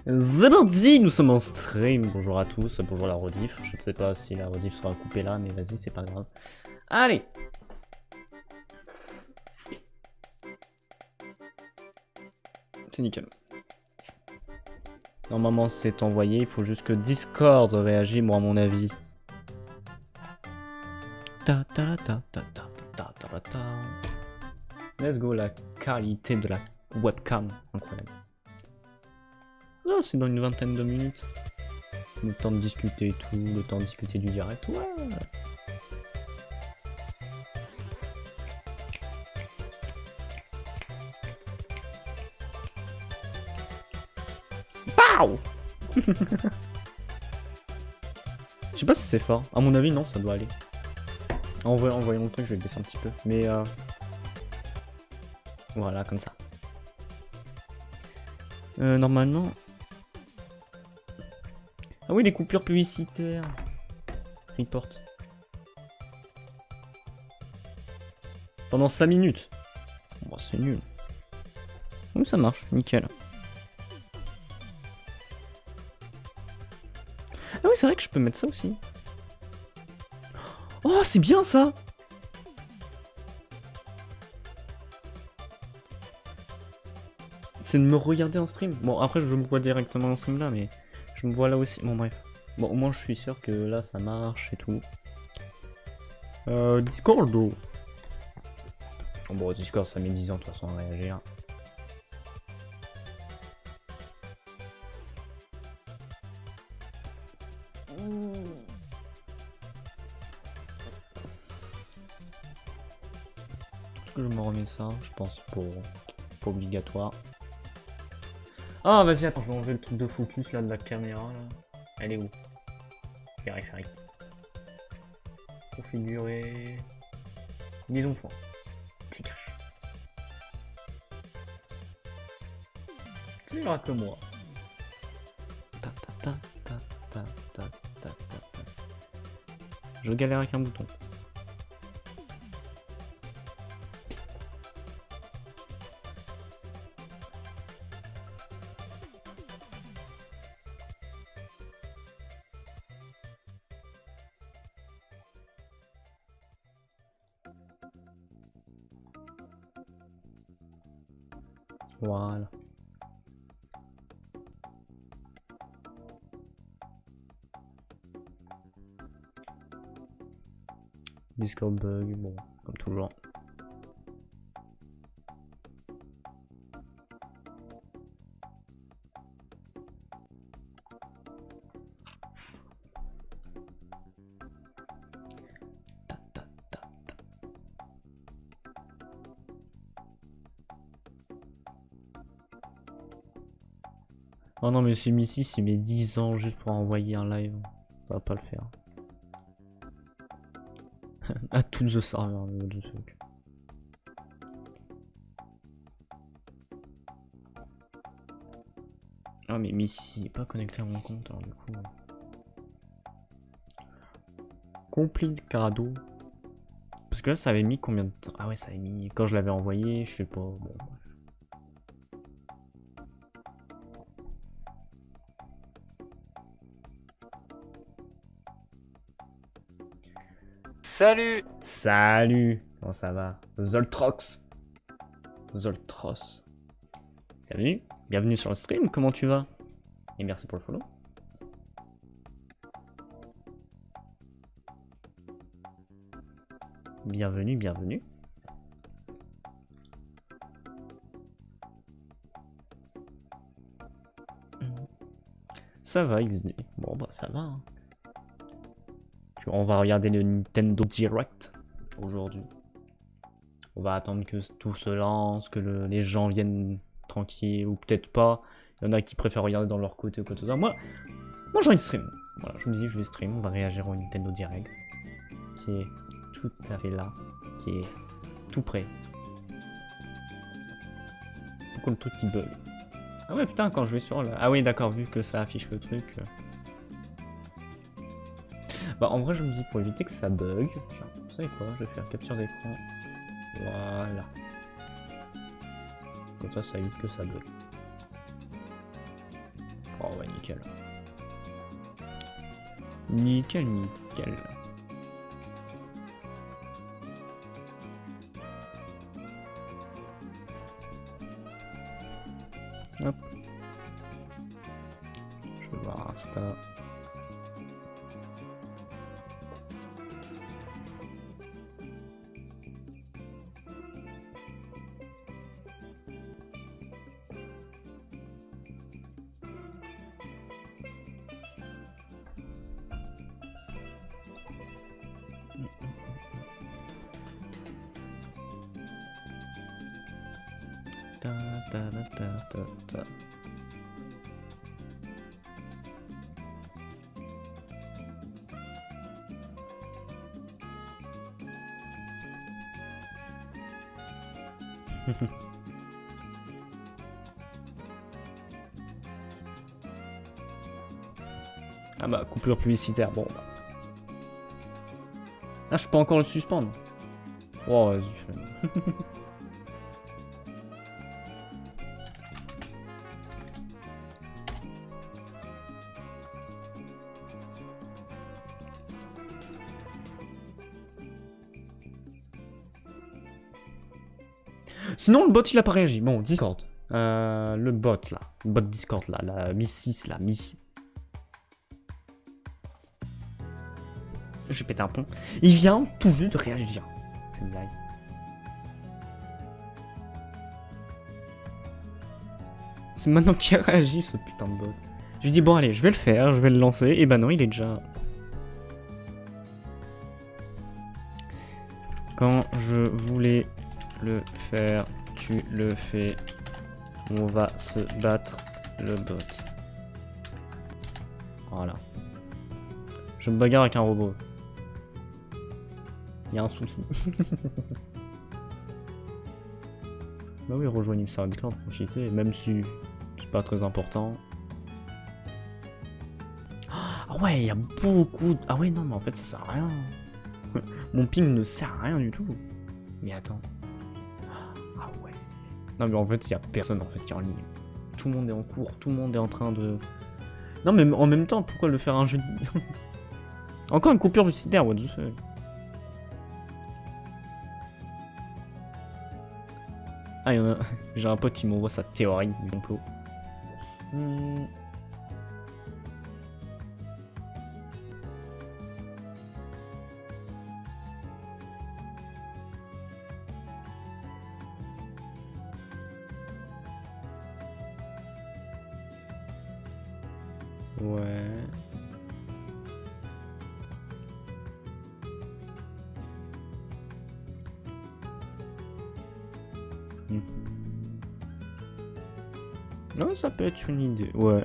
C'est parti, nous sommes en stream. Bonjour à tous, bonjour la rediff. Je ne sais pas si la rediff sera coupée là, mais vas-y, c'est pas grave. Allez. C'est nickel. Normalement, c'est envoyé. Il faut juste que Discord réagisse, moi, à mon avis. Ta ta ta ta ta ta ta ta. Let's go, la qualité de la webcam. Incroyable. Ah, c'est dans une vingtaine de minutes. Le temps de discuter et tout, le temps de discuter du direct. Ouais. Pow. Je sais pas si c'est fort. À mon avis, non, ça doit aller. En voyant le truc, je vais le baisser un petit peu. Mais voilà, comme ça. Normalement... Ah oui, les coupures publicitaires. Report. Pendant 5 minutes. Bon, c'est nul. Oui, ça marche, nickel. Ah oui, c'est vrai que je peux mettre ça aussi. Oh, c'est bien ça! C'est de me regarder en stream. Bon, après, je me vois directement en stream là, mais je me vois là aussi. Bon, bref. Bon, au moins, je suis sûr que là, ça marche et tout. Discord. Bon, Discord, ça met 10 ans de toute façon à réagir. Est-ce que je me remets ça? Je pense pour pas obligatoire. Ah, vas-y, attends, je vais enlever le truc de focus là de la caméra. Là. Elle est où? Périphérique. Configurer. Disons point. C'est cache. Il n'y aura que moi. Ta, ta, ta, ta, ta, ta, ta, ta. Je galère avec un bouton. Voilà. Discord bug, bon, comme toujours. Oh non, mais c'est Missy, il met 10 ans juste pour envoyer un live. Ça va pas le faire. À tout the serveur, le truc. Ah, mais Missy est pas connecté à mon compte, alors du coup. Complicado. Parce que là, ça avait mis combien de temps? Ah ouais, ça avait mis. Quand je l'avais envoyé, je sais pas. Bon, bref. Salut! Salut! Comment ça va? Zoltrox! Zoltros. Bienvenue. Bienvenue sur le stream, comment tu vas? Et merci pour le follow. Bienvenue, bienvenue. Ça va, XD. Bon, bah ça va. Hein. On va regarder le Nintendo Direct aujourd'hui. On va attendre que tout se lance, que les gens viennent tranquilles, ou peut-être pas. Il y en a qui préfèrent regarder dans leur côté ou quoi que ce soit. Moi j'ai envie de stream. Voilà, je me dis, je vais stream, on va réagir au Nintendo Direct. Qui est tout à fait là. Qui est tout prêt. Pourquoi le truc qui bug? Ah ouais, putain, quand je vais sur le... Ah oui, d'accord, vu que ça affiche le truc... Bah en vrai je me dis pour éviter que ça bug, vous savez quoi, je vais faire capture d'écran. Voilà. Comme ça évite que ça bug. Oh ouais, nickel. Nickel, nickel. Hop. Je vais voir Insta. Ta ta ta ta ta. Ah bah, coupure publicitaire, bon bah. Ah, je peux encore le suspendre. Oh, vas-y. Sinon, le bot, il a pas réagi. Bon, Discord. Le bot, là. Le bot Discord, là. La Mi 6, là. Je vais péter un pont. Il vient tout juste de réagir. C'est une blague. C'est maintenant qu'il a réagi, ce putain de bot. Je lui dis, bon, allez, je vais le faire, je vais le lancer. Et bah non, il est déjà... Quand je voulais le faire, tu le fais. On va se battre, le bot. Voilà. Je me bagarre avec un robot. Il y a un souci. Bah oui, rejoignez le SoundCloud, profitez, même si c'est pas très important. Ah ouais, il y a beaucoup de... Ah ouais, non, mais en fait, ça sert à rien. Mon ping ne sert à rien du tout. Mais attends. Ah ouais. Non, mais en fait, il y a personne en fait qui est en ligne. Tout le monde est en cours, tout le monde est en train de... Non, mais en même temps, pourquoi le faire un jeudi? Encore une coupure publicitaire, what the fuck. Ah, il y en a... J'ai un pote qui m'envoie sa théorie du complot. Ouais... Oh, ça peut être une idée, ouais.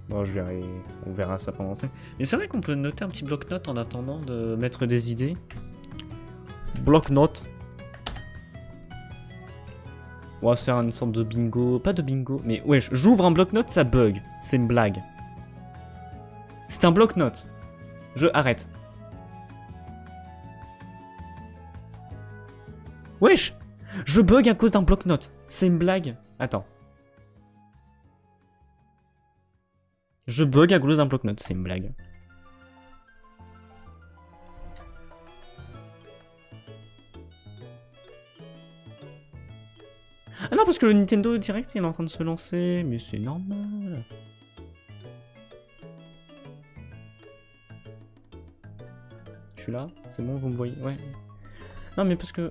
Bon, je verrai, on verra ça pendant ça. Mais c'est vrai qu'on peut noter un petit bloc-notes en attendant de mettre des idées. Bloc-notes. On va faire une sorte de bingo, pas de bingo, mais ouais, j'ouvre un bloc-notes, ça bug. C'est une blague. C'est un bloc-notes. Je arrête. Wesh! Je bug à cause d'un bloc-notes. C'est une blague. Attends. Je bug à cause d'un bloc-notes. C'est une blague. Ah non, parce que le Nintendo Direct, il est en train de se lancer. Mais c'est normal. Je suis là? C'est bon, vous me voyez? Ouais. Non, mais parce que...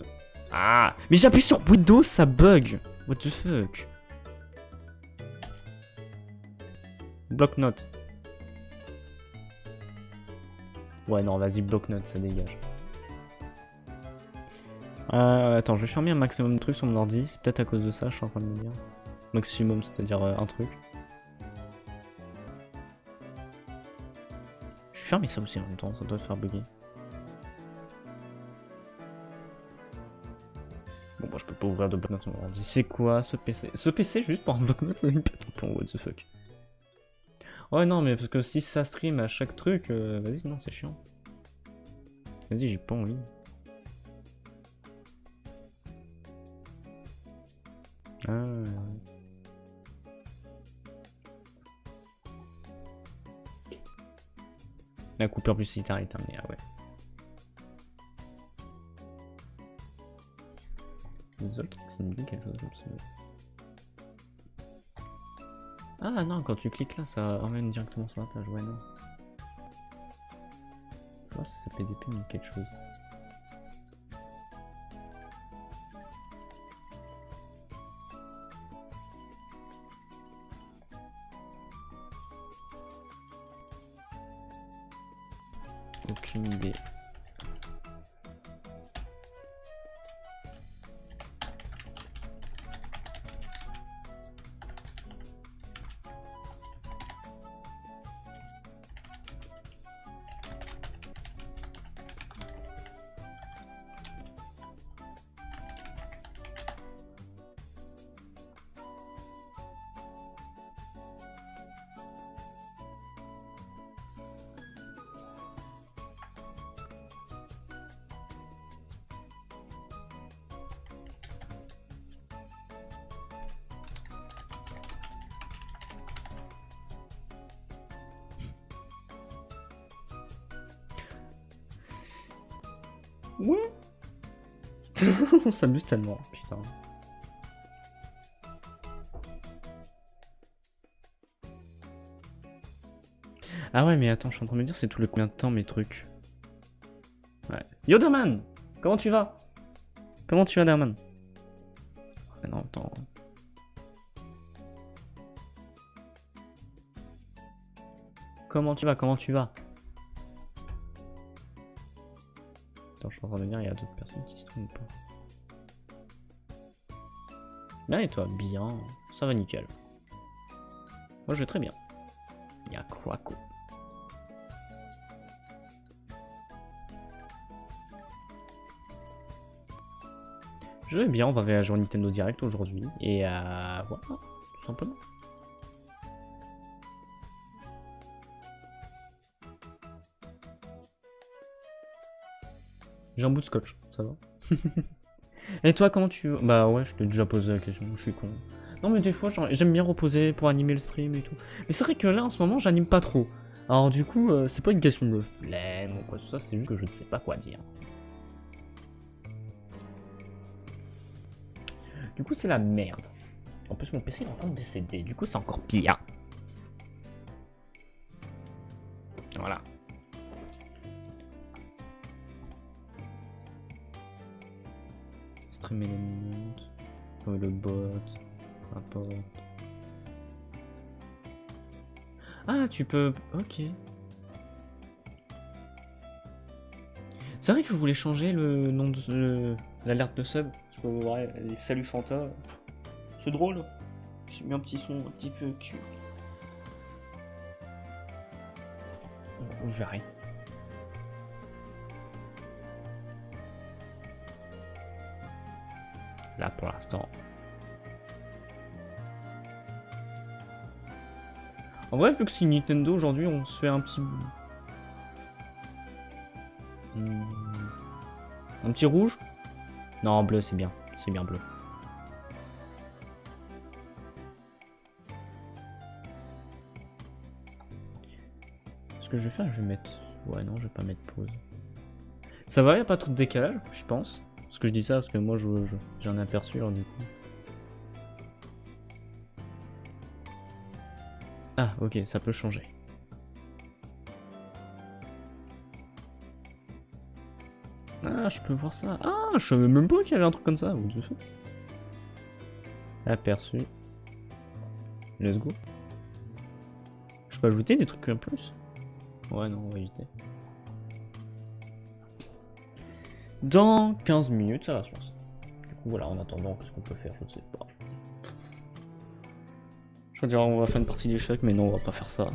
Ah, mais j'appuie sur Windows, ça bug. What the fuck? Bloc-notes. Ouais, non, vas-y, bloc-notes, ça dégage. Attends, je vais fermer un maximum de trucs sur mon ordi. C'est peut-être à cause de ça, je suis en train de me dire. Maximum, c'est-à-dire un truc. Je vais fermer ça aussi en même temps, ça doit te faire bugger. Bon, bah, je peux pas ouvrir de bloc-notes sur mon ordi. C'est quoi ce PC? Ce PC, juste pour un bloc-notes, ça me pète un plomb, what the fuck. Ouais, non, mais parce que si ça stream à chaque truc, vas-y, non, c'est chiant. Vas-y, j'ai pas envie. Ah. La coupure publicitaire est terminée, ah ouais. Les autres, ça me dit quelque chose comme ça. Ah non, quand tu cliques là, ça emmène directement sur la page, ouais non. Je vois si ça PDP mais quelque chose. Aucune idée. Ouais. On s'amuse tellement, putain. Ah ouais, mais attends, je suis en train de me dire, c'est tous les combien de temps mes trucs? Ouais. Yodaman, comment tu vas? Comment tu vas, Derman? Ah non, attends. Comment tu vas? Comment tu vas? Attends, je suis en train de dire, il y a d'autres personnes qui se trompent pas. Bien et toi? Bien. Ça va nickel. Moi je vais très bien. Il y a Quaco. Je vais bien, on va voyager en Nintendo Direct aujourd'hui. Et voilà, tout simplement. J'ai un bout de scotch, ça va. Et toi, comment tu... Bah ouais, je t'ai déjà posé la question, je suis con. Non mais des fois, j'aime bien reposer pour animer le stream et tout. Mais c'est vrai que là, en ce moment, j'anime pas trop. Alors du coup, c'est pas une question de flemme ou quoi que ce soit, c'est juste que je ne sais pas quoi dire. Du coup, c'est la merde. En plus, mon PC est en train de décéder, du coup, c'est encore pire. Voilà. Stream element, le bot, rapport. Ah, tu peux... Ok. C'est vrai que je voulais changer le nom de l'alerte de sub. Je peux voir les saluts Fanta. C'est drôle. J'ai mis un petit son un petit peu cute. J'arrête. Là pour l'instant. En vrai, vu que c'est Nintendo aujourd'hui, on se fait un petit... Un petit rouge? Non, bleu, c'est bien. C'est bien bleu. Ce que je vais faire, je vais mettre... Ouais, non, je vais pas mettre pause. Ça va, y a pas trop de décalage, je pense. Parce que je dis ça, parce que moi, j'en ai aperçu, alors du coup. Ah, ok, ça peut changer. Ah, je peux voir ça. Ah, je savais même pas qu'il y avait un truc comme ça. Aperçu. Let's go. Je peux ajouter des trucs en plus? Ouais, non, on va éviter. Dans 15 minutes, ça va se lancer. Du coup, voilà, en attendant, qu'est-ce qu'on peut faire? Je ne sais pas. Je veux dire, on va faire une partie d'échecs, mais non, on va pas faire ça.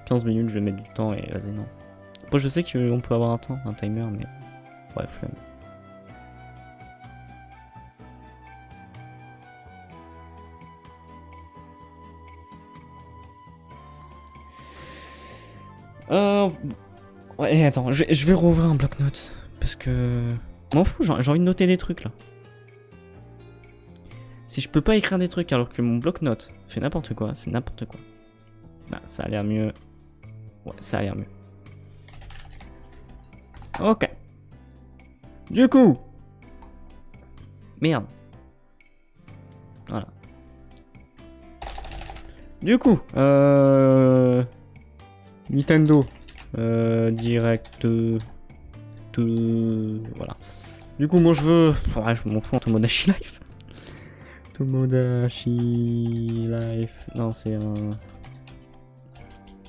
15 minutes, je vais mettre du temps et vas-y, non. Après, je sais qu'on peut avoir un timer, mais... Ouais, flemme. Ouais, attends, je vais rouvrir un bloc-notes. Parce que... M'en fous, j'ai envie de noter des trucs, là. Si je peux pas écrire des trucs alors que mon bloc-notes fait n'importe quoi, c'est n'importe quoi. Bah, ça a l'air mieux. Ouais, ça a l'air mieux. Ok. Du coup. Merde. Voilà. Du coup. Nintendo. Direct. Voilà. Du coup, moi je veux. Ouais, je m'en fous en Tomodachi Life. Tomodachi Life. Non, c'est un.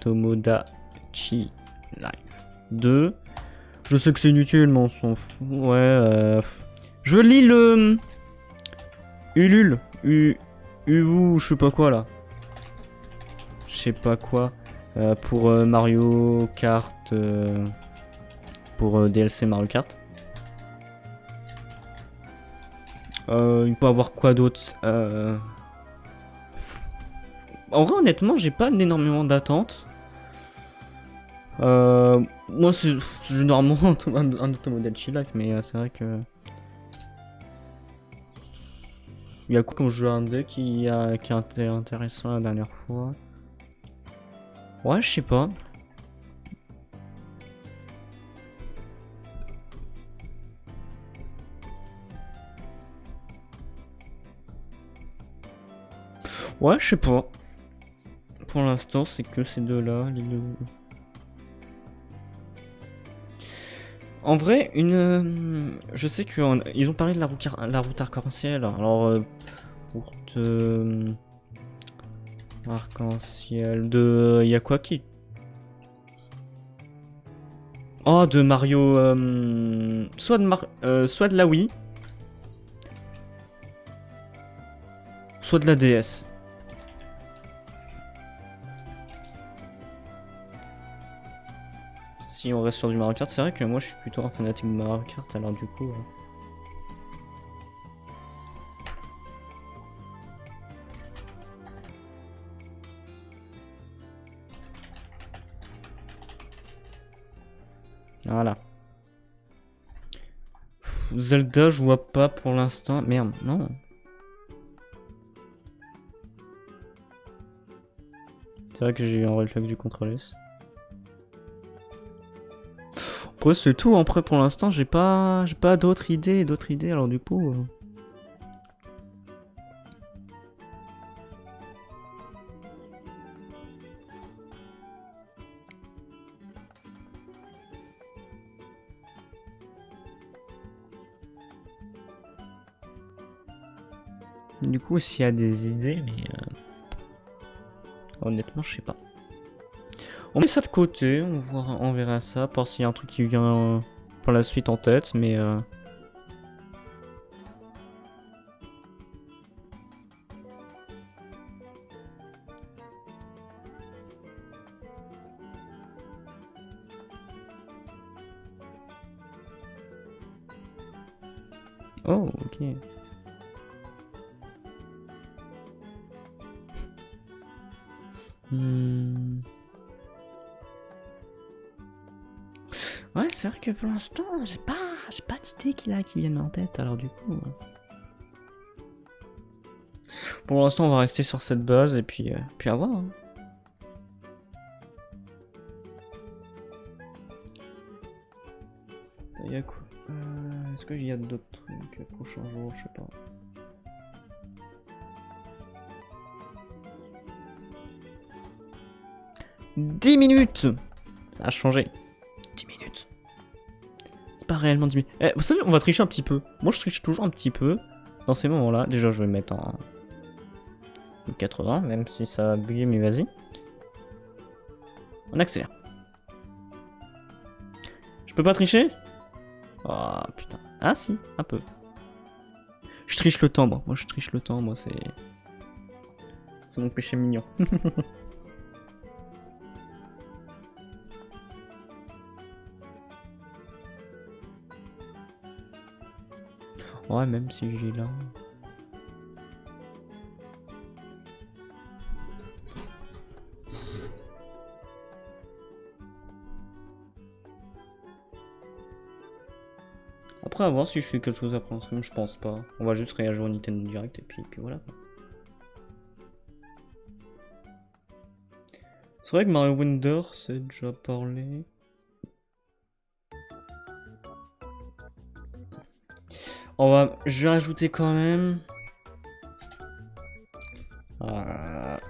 Tomodachi Life 2. Je sais que c'est inutile, mais on s'en fout. Ouais, je lis le... Ulule. Je sais pas quoi, là. Je sais pas quoi. Pour Mario Kart... pour DLC Mario Kart. Il peut avoir quoi d'autre En vrai, honnêtement, j'ai pas énormément d'attentes. Moi, c'est généralement un Tomodachi Life, mais c'est vrai que... Il y a quoi comme jeu indé qui a été intéressant la dernière fois? Ouais, je sais pas. Ouais, je sais pas. Pour l'instant, c'est que ces deux-là, les deux. En vrai, je sais qu'ils ont parlé de la route arc-en-ciel. Alors, route arc-en-ciel de... Il y a quoi qui... Oh, de Mario... soit de la Wii. Soit de la DS. Si on reste sur du Mario Kart, c'est vrai que moi je suis plutôt un fanatique de Mario Kart, alors du coup... Voilà. Zelda, je vois pas pour l'instant. Merde, non. C'est vrai que j'ai eu un réflexe du contrôle S. Après, c'est tout. Après, pour l'instant, j'ai pas d'autres idées, alors du coup... Du coup, s'il y a des idées, mais... Honnêtement, je sais pas. On met ça de côté, on verra ça, pour s'il y a un truc qui vient pour la suite en tête, mais... Oh, ok. Ouais, c'est vrai que pour l'instant, j'ai pas d'idée qui viennent en tête, alors du coup... Pour l'instant, on va rester sur cette base, et puis à voir. Hein. Il y a quoi Est-ce qu'il y a d'autres trucs prochains jours? Je sais pas. « 10 minutes !» Ça a changé. 10 minutes. C'est pas réellement 10 minutes. Eh, vous savez, on va tricher un petit peu. Moi, je triche toujours un petit peu dans ces moments-là. Déjà, je vais mettre en 80, même si ça va bugger, mais vas-y. On accélère. Je peux pas tricher? Oh, putain. Ah, si, un peu. Je triche le temps, moi. Moi, je triche le temps, moi, c'est... C'est mon péché mignon. Ouais, même si j'ai là... Après, à voir si je fais quelque chose après en stream, je pense pas. On va juste réagir au Nintendo Direct et puis voilà. C'est vrai que Mario Wonder, c'est déjà parlé. Je vais rajouter quand même.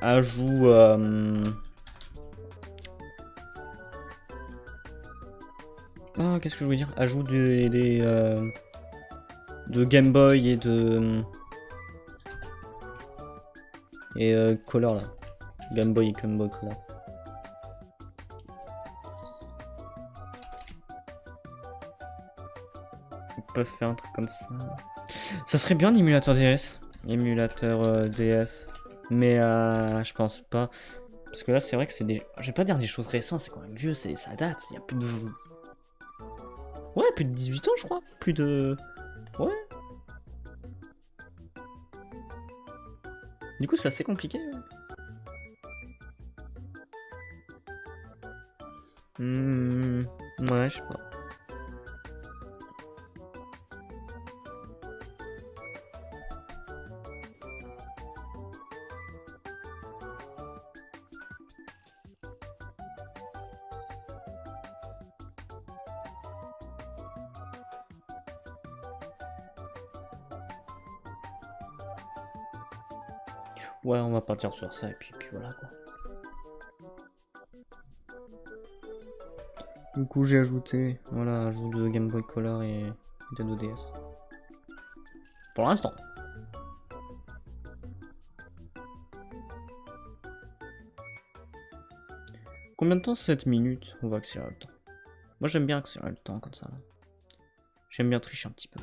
Ajout. Ah, qu'est-ce que je voulais dire? Ajout de Game Boy et de. Color là. Game Boy et Game Boy Color. Ils peuvent faire un truc comme ça. Ça serait bien l'émulateur DS. Émulateur DS. Mais je pense pas. Parce que là, c'est vrai que c'est des. Je vais pas dire des choses récentes, c'est quand même vieux, ça date. Il y a plus de. Ouais, plus de 18 ans, je crois. Plus de. Ouais. Du coup, c'est assez compliqué. Ouais, je sais pas. Ouais, on va partir sur ça et puis voilà quoi. Du coup, j'ai ajouté, voilà, ajout de Game Boy Color et Nintendo DS. Pour l'instant. Combien de temps? 7 minutes. On va accélérer le temps. Moi, j'aime bien accélérer le temps comme ça. J'aime bien tricher un petit peu.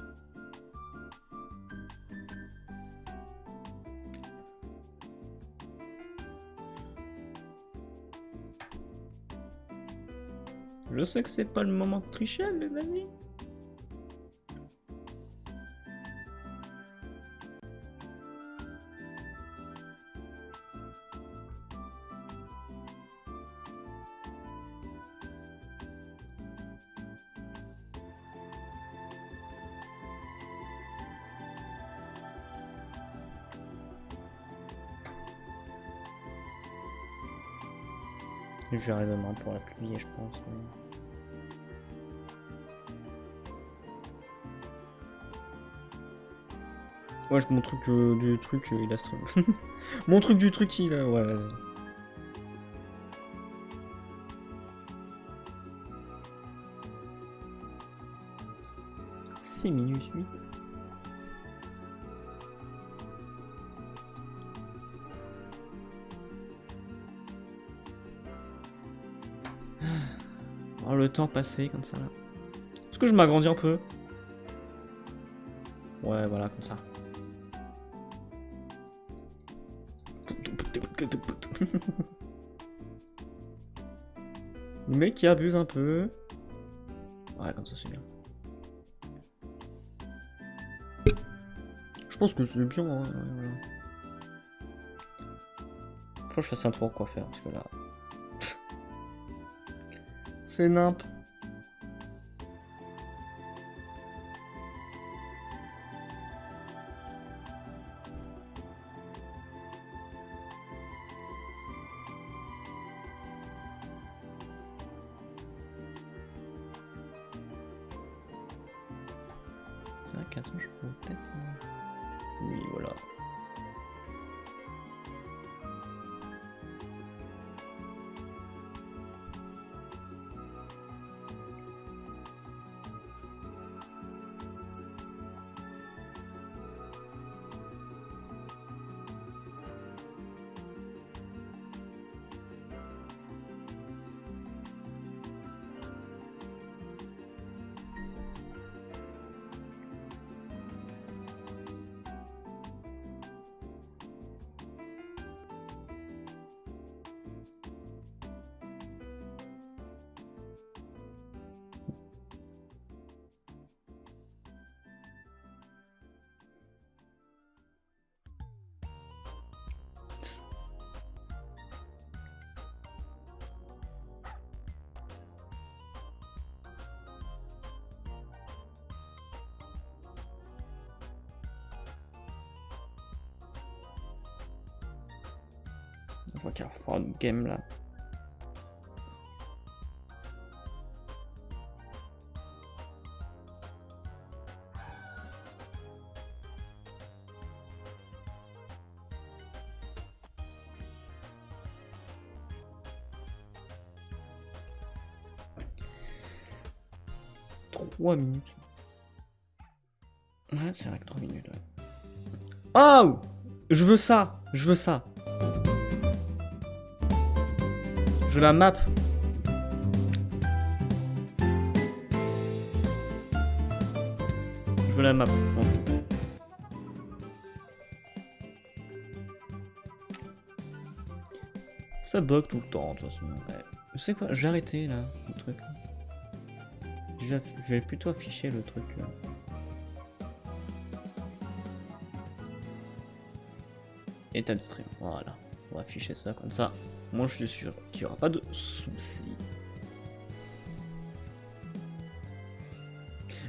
Je sais que c'est pas le moment de tricher, mais vas-y. Je verrai demain pour la publier, je pense. Ouais, mon truc du truc, il a stream. Mon truc du truc, il a. Ouais, vas-y. C'est minus 8. Oh, le temps passé comme ça là. Est-ce que je m'agrandis un peu? Ouais, voilà, comme ça. Le mec qui abuse un peu. Ouais, comme ça c'est bien. Je pense que c'est bien. Hein, voilà. Faut que je fasse un tour quoi faire parce que là. C'est nimp. C'est vrai qu'attends, je peux peut-être. Oui, voilà. vois qu'il va falloir une game là. Trois minutes. Ouais, c'est vrai que 3 minutes. Ouais. Oh! Je veux ça! Je veux ça! Je veux la map! Je veux la map. Ça bug tout le temps, de toute façon. Ouais. Tu sais quoi? Je vais arrêter là, le truc. Je vais plutôt afficher le truc là. État du stream, voilà. On va afficher ça comme ça. Moi je suis sûr qu'il n'y aura pas de soucis.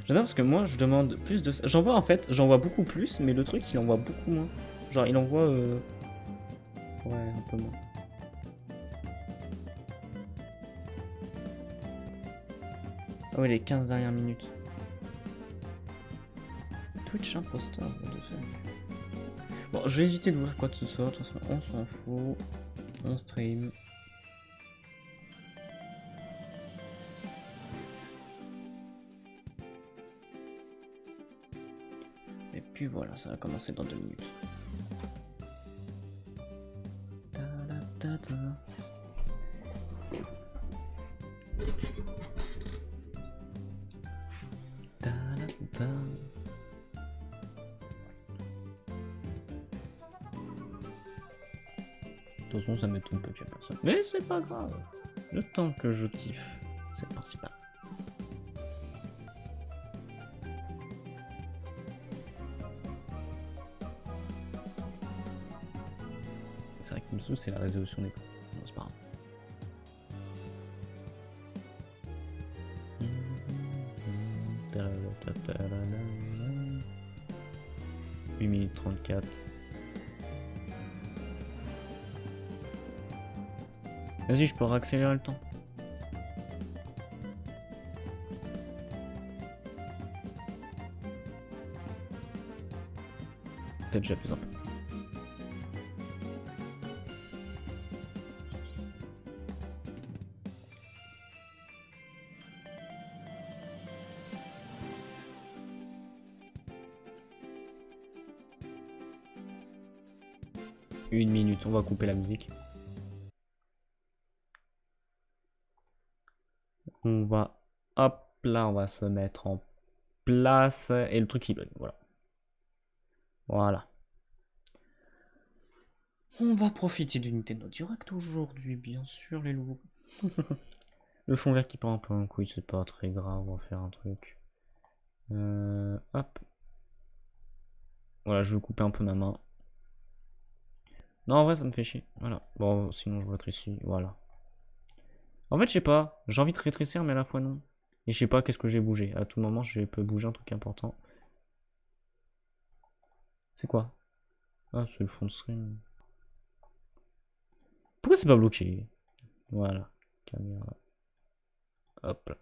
J'adore parce que moi je demande plus de... J'envoie en fait, j'envoie beaucoup plus, mais le truc il envoie beaucoup moins. Genre il envoie... Ouais, un peu moins. Ah ouais, les 15 dernières minutes. Twitch imposteur, what the fuck. Bon, je vais éviter d'ouvrir quoi que ce soit, de toute façon, on s'en fout. On stream. Et puis voilà, ça va commencer dans 2 minutes. De toute façon, ça m'étonne peu qu'il y ait personne. Mais c'est pas grave. Le temps que je kiffe, c'est le principal. C'est vrai que ce me saoule, c'est la résolution d'écran. Non, c'est pas grave. 8 minutes 34. Vas-y, je peux accélérer le temps. Peut-être déjà plus un peu. Une minute, on va couper la musique. On va, hop là, on va se mettre en place et le truc il bug, voilà. Voilà. On va profiter du Nintendo Direct aujourd'hui, bien sûr, les loups. Le fond vert qui part un peu en couille, c'est pas très grave, on va faire un truc. Hop. Voilà, je vais couper un peu ma main. Non, en vrai, ça me fait chier. Voilà. Bon, sinon je rétrécis, voilà. En fait, je sais pas, j'ai envie de rétrécir, mais à la fois non. Et je sais pas qu'est-ce que j'ai bougé. À tout moment, je peux bouger un truc important. C'est quoi? Ah, c'est le fond de stream. Pourquoi c'est pas bloqué? Voilà. Caméra. Hop là.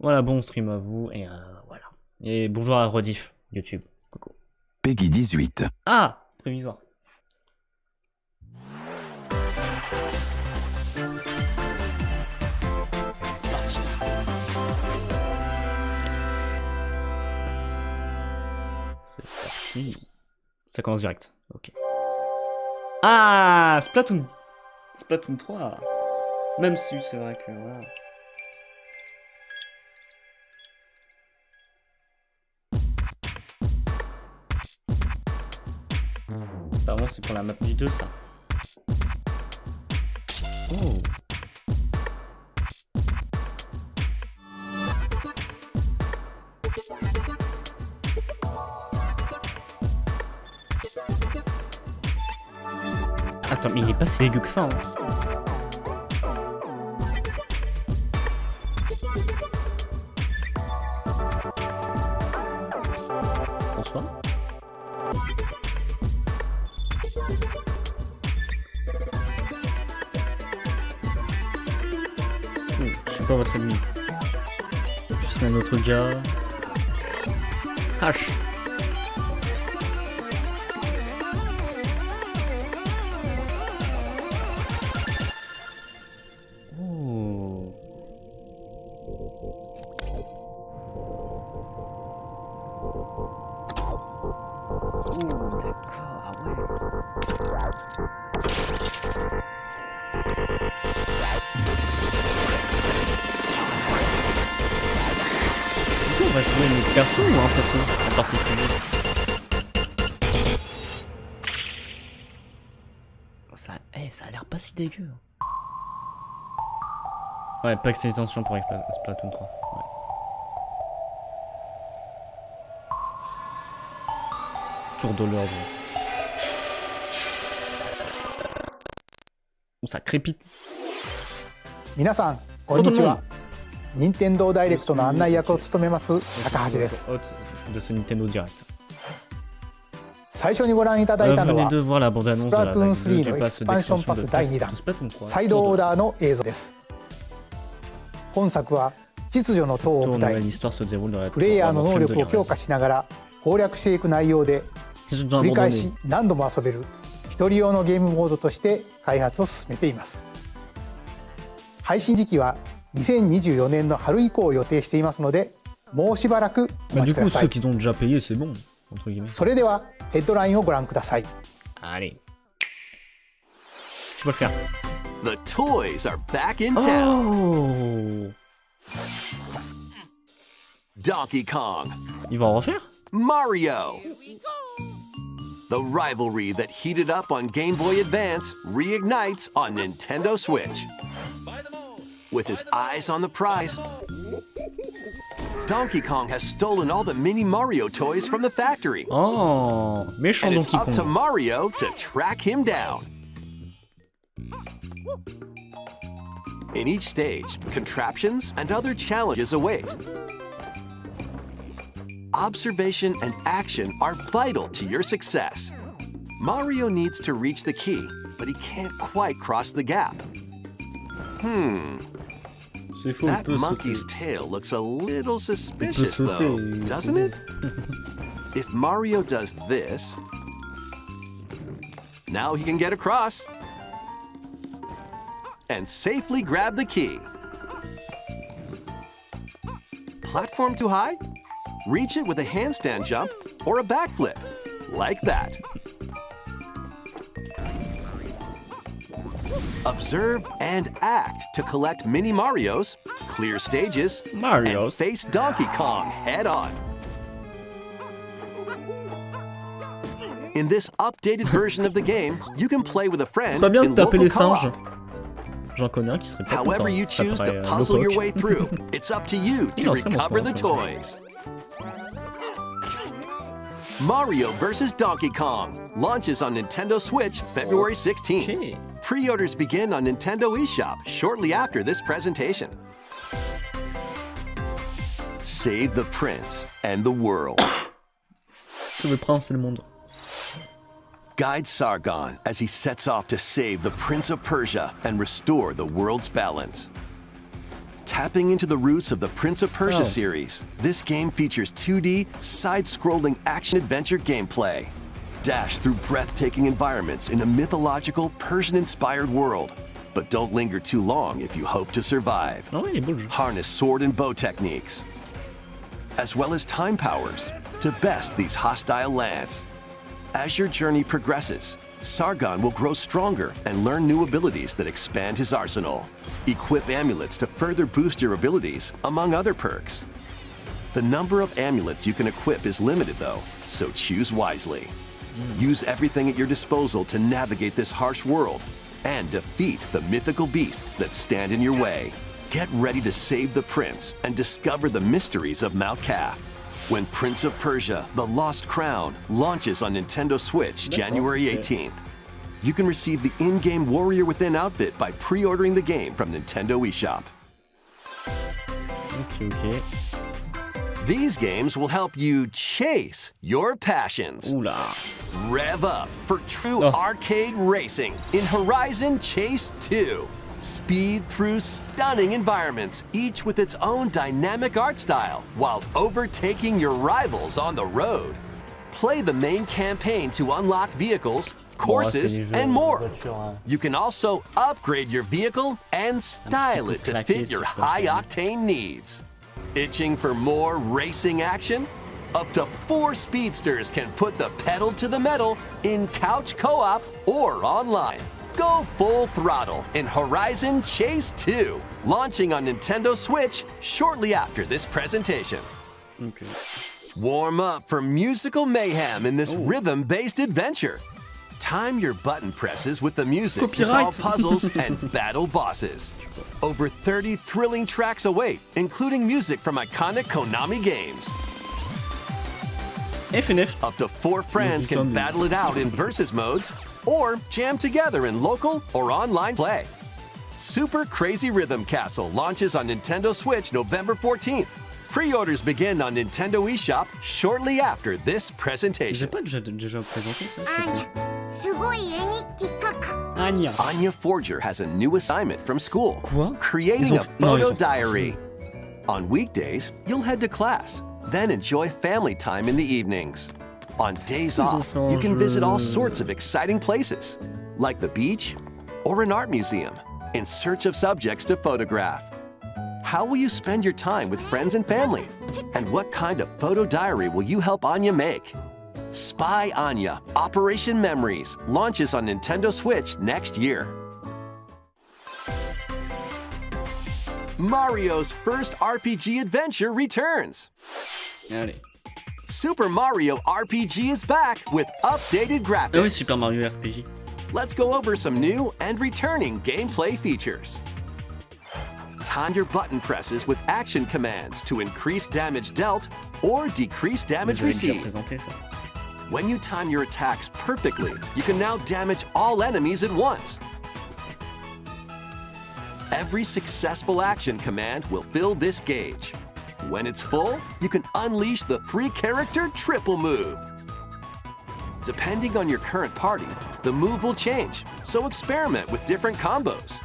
Voilà, bon stream à vous. Et voilà. Et bonjour à Rediff, YouTube. Coucou. Peggy 18. Ah! Prévisoire. C'est parti. Ça commence direct. Ok. Ah, Splatoon. Splatoon 3. Même si c'est vrai que voilà. Apparemment c'est pour la map du 2 ça. Oh. Attends, mais il est pas si dégueu que ça. Hein. Bonsoir. quoi votre ennemi? Juste un autre gars. H. Oh. Oh, d'accord, ah ouais. Du coup, on va jouer une autre perso ou un perso en particulier? Ça a l'air pas si dégueu. Ouais, pas extension pour Splatoon 3. Ouais. Tour de l'ordre. Oh, ça crépite. 皆さんこんにちは。任天堂ダイレクトの案内役を務めます高橋です。最初にご覧いただいたのはスプラトゥーン3のエクスパンションパス第2弾サイドオーダーの映像です。本作は秩序の塔を舞台にプレイヤーの能力を強化しながら攻略していく内容で繰り返し何度も遊べる一人用のゲームモードとして開発を進めています。配信時期は2024年の春以降を予定していますのでもうしばらくお待ちください。それではヘッドラインをご覧ください。Allez. Je peux le faire. The toys are back in town. Oh. Donkey Kong. Il va en refaire? Mario. The rivalry that heated up on Game Boy Advance reignites on Nintendo Switch. With his eyes on the prize, Donkey Kong has stolen all the mini Mario toys from the factory. Oh, méchant and it's Donkey up Kong. to Mario to track him down. In each stage, contraptions and other challenges await. Observation and action are vital to your success. Mario needs to reach the key, but he can't quite cross the gap. That monkey's tail looks a little suspicious, though, doesn't it? If Mario does this, now he can get across and safely grab the key. Platform too high? Reach it with a handstand jump or a backflip, like that. Observe and act to collect mini Marios, clear stages, and face Donkey Kong head on. In this updated version of the game, you can play with a friend in local co-op. However you choose to puzzle your way through, it's up to you to recover the toys. Mario vs. Donkey Kong launches on Nintendo Switch February 16th. Pre-orders begin on Nintendo eShop shortly after this presentation. Save the prince and the world. Guide Sargon as he sets off to save the Prince of Persia and restore the world's balance. Tapping into the roots of the Prince of Persia series, this game features 2D, side-scrolling action-adventure gameplay. Dash through breathtaking environments in a mythological, Persian-inspired world. But don't linger too long if you hope to survive. Harness sword and bow techniques, as well as time powers, to best these hostile lands. As your journey progresses, Sargon will grow stronger and learn new abilities that expand his arsenal. Equip amulets to further boost your abilities, among other perks. The number of amulets you can equip is limited though, so choose wisely. Use everything at your disposal to navigate this harsh world and defeat the mythical beasts that stand in your way. Get ready to save the prince and discover the mysteries of Mount Kaf. When Prince of Persia, The Lost Crown launches on Nintendo Switch January 18th. You can receive the in-game Warrior Within outfit by pre-ordering the game from Nintendo eShop. Okay. These games will help you chase your passions. Rev up for true arcade racing in Horizon Chase 2. Speed through stunning environments, each with its own dynamic art style, while overtaking your rivals on the road. Play the main campaign to unlock vehicles, courses, and more. You can also upgrade your vehicle and style it to fit your high-octane needs. Itching for more racing action? Up to 4 speedsters can put the pedal to the metal in couch co-op or online. Go full throttle in Horizon Chase 2, launching on Nintendo Switch shortly after this presentation. Okay. Warm up for musical mayhem in this rhythm-based adventure. Time your button presses with the music to solve puzzles and battle bosses. Over 30 thrilling tracks await, including music from iconic Konami games. Up to 4 friends can battle it out in versus modes or jam together in local or online play. Super Crazy Rhythm Castle launches on Nintendo Switch November 14th. Pre-orders begin on Nintendo eShop shortly after this presentation. Anya Forger has a new assignment from school. Creating a photo diary. On weekdays, you'll head to class, then enjoy family time in the evenings. On days off, you can visit all sorts of exciting places, like the beach or an art museum, in search of subjects to photograph. How will you spend your time with friends and family? And what kind of photo diary will you help Anya make? Spy Anya Operation Memories launches on Nintendo Switch next year. Mario's first RPG adventure returns. Allez. Super Mario RPG is back with updated graphics. Ah oui, Super Mario RPG. Let's go over some new and returning gameplay features. Time your button presses with action commands to increase damage dealt or decrease damage received. When you time your attacks perfectly, you can now damage all enemies at once. Every successful action command will fill this gauge. When it's full, you can unleash the 3-character triple move. Depending on your current party, the move will change, so experiment with different combos.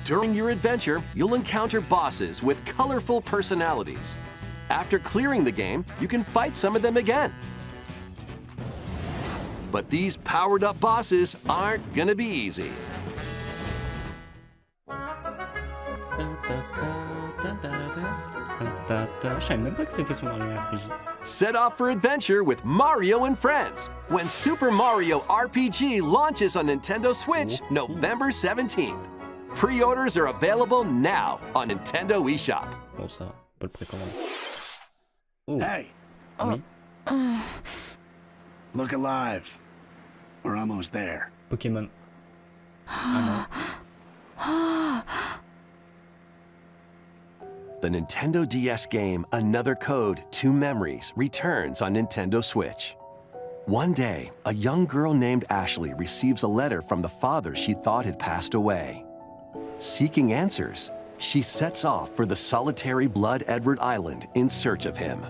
During your adventure, you'll encounter bosses with colorful personalities. After clearing the game, you can fight some of them again. But these powered-up bosses aren't gonna be easy. Set off for adventure with Mario and Friends when Super Mario RPG launches on Nintendo Switch November 17th. Pre-orders are available now on Nintendo eShop. Bon, ça, on peut le précommander. Hey! Look alive. We're almost there. Pokémon. The Nintendo DS game Another Code, Two Memories returns on Nintendo Switch. One day, a young girl named Ashley receives a letter from the father she thought had passed away. Seeking answers, she sets off for the solitary Blood Edward Island in search of him.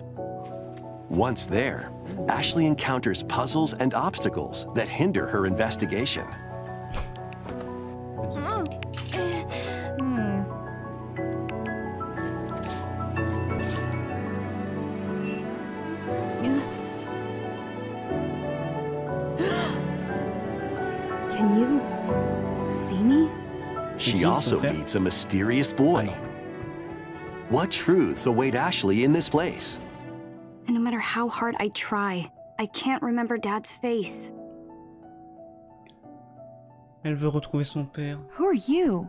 Once there, Ashley encounters puzzles and obstacles that hinder her investigation. Can you see me? She also meets a mysterious boy. What truths await Ashley in this place? And no matter how hard I try, I can't remember Dad's face. Elle veut retrouver son père. Who are you?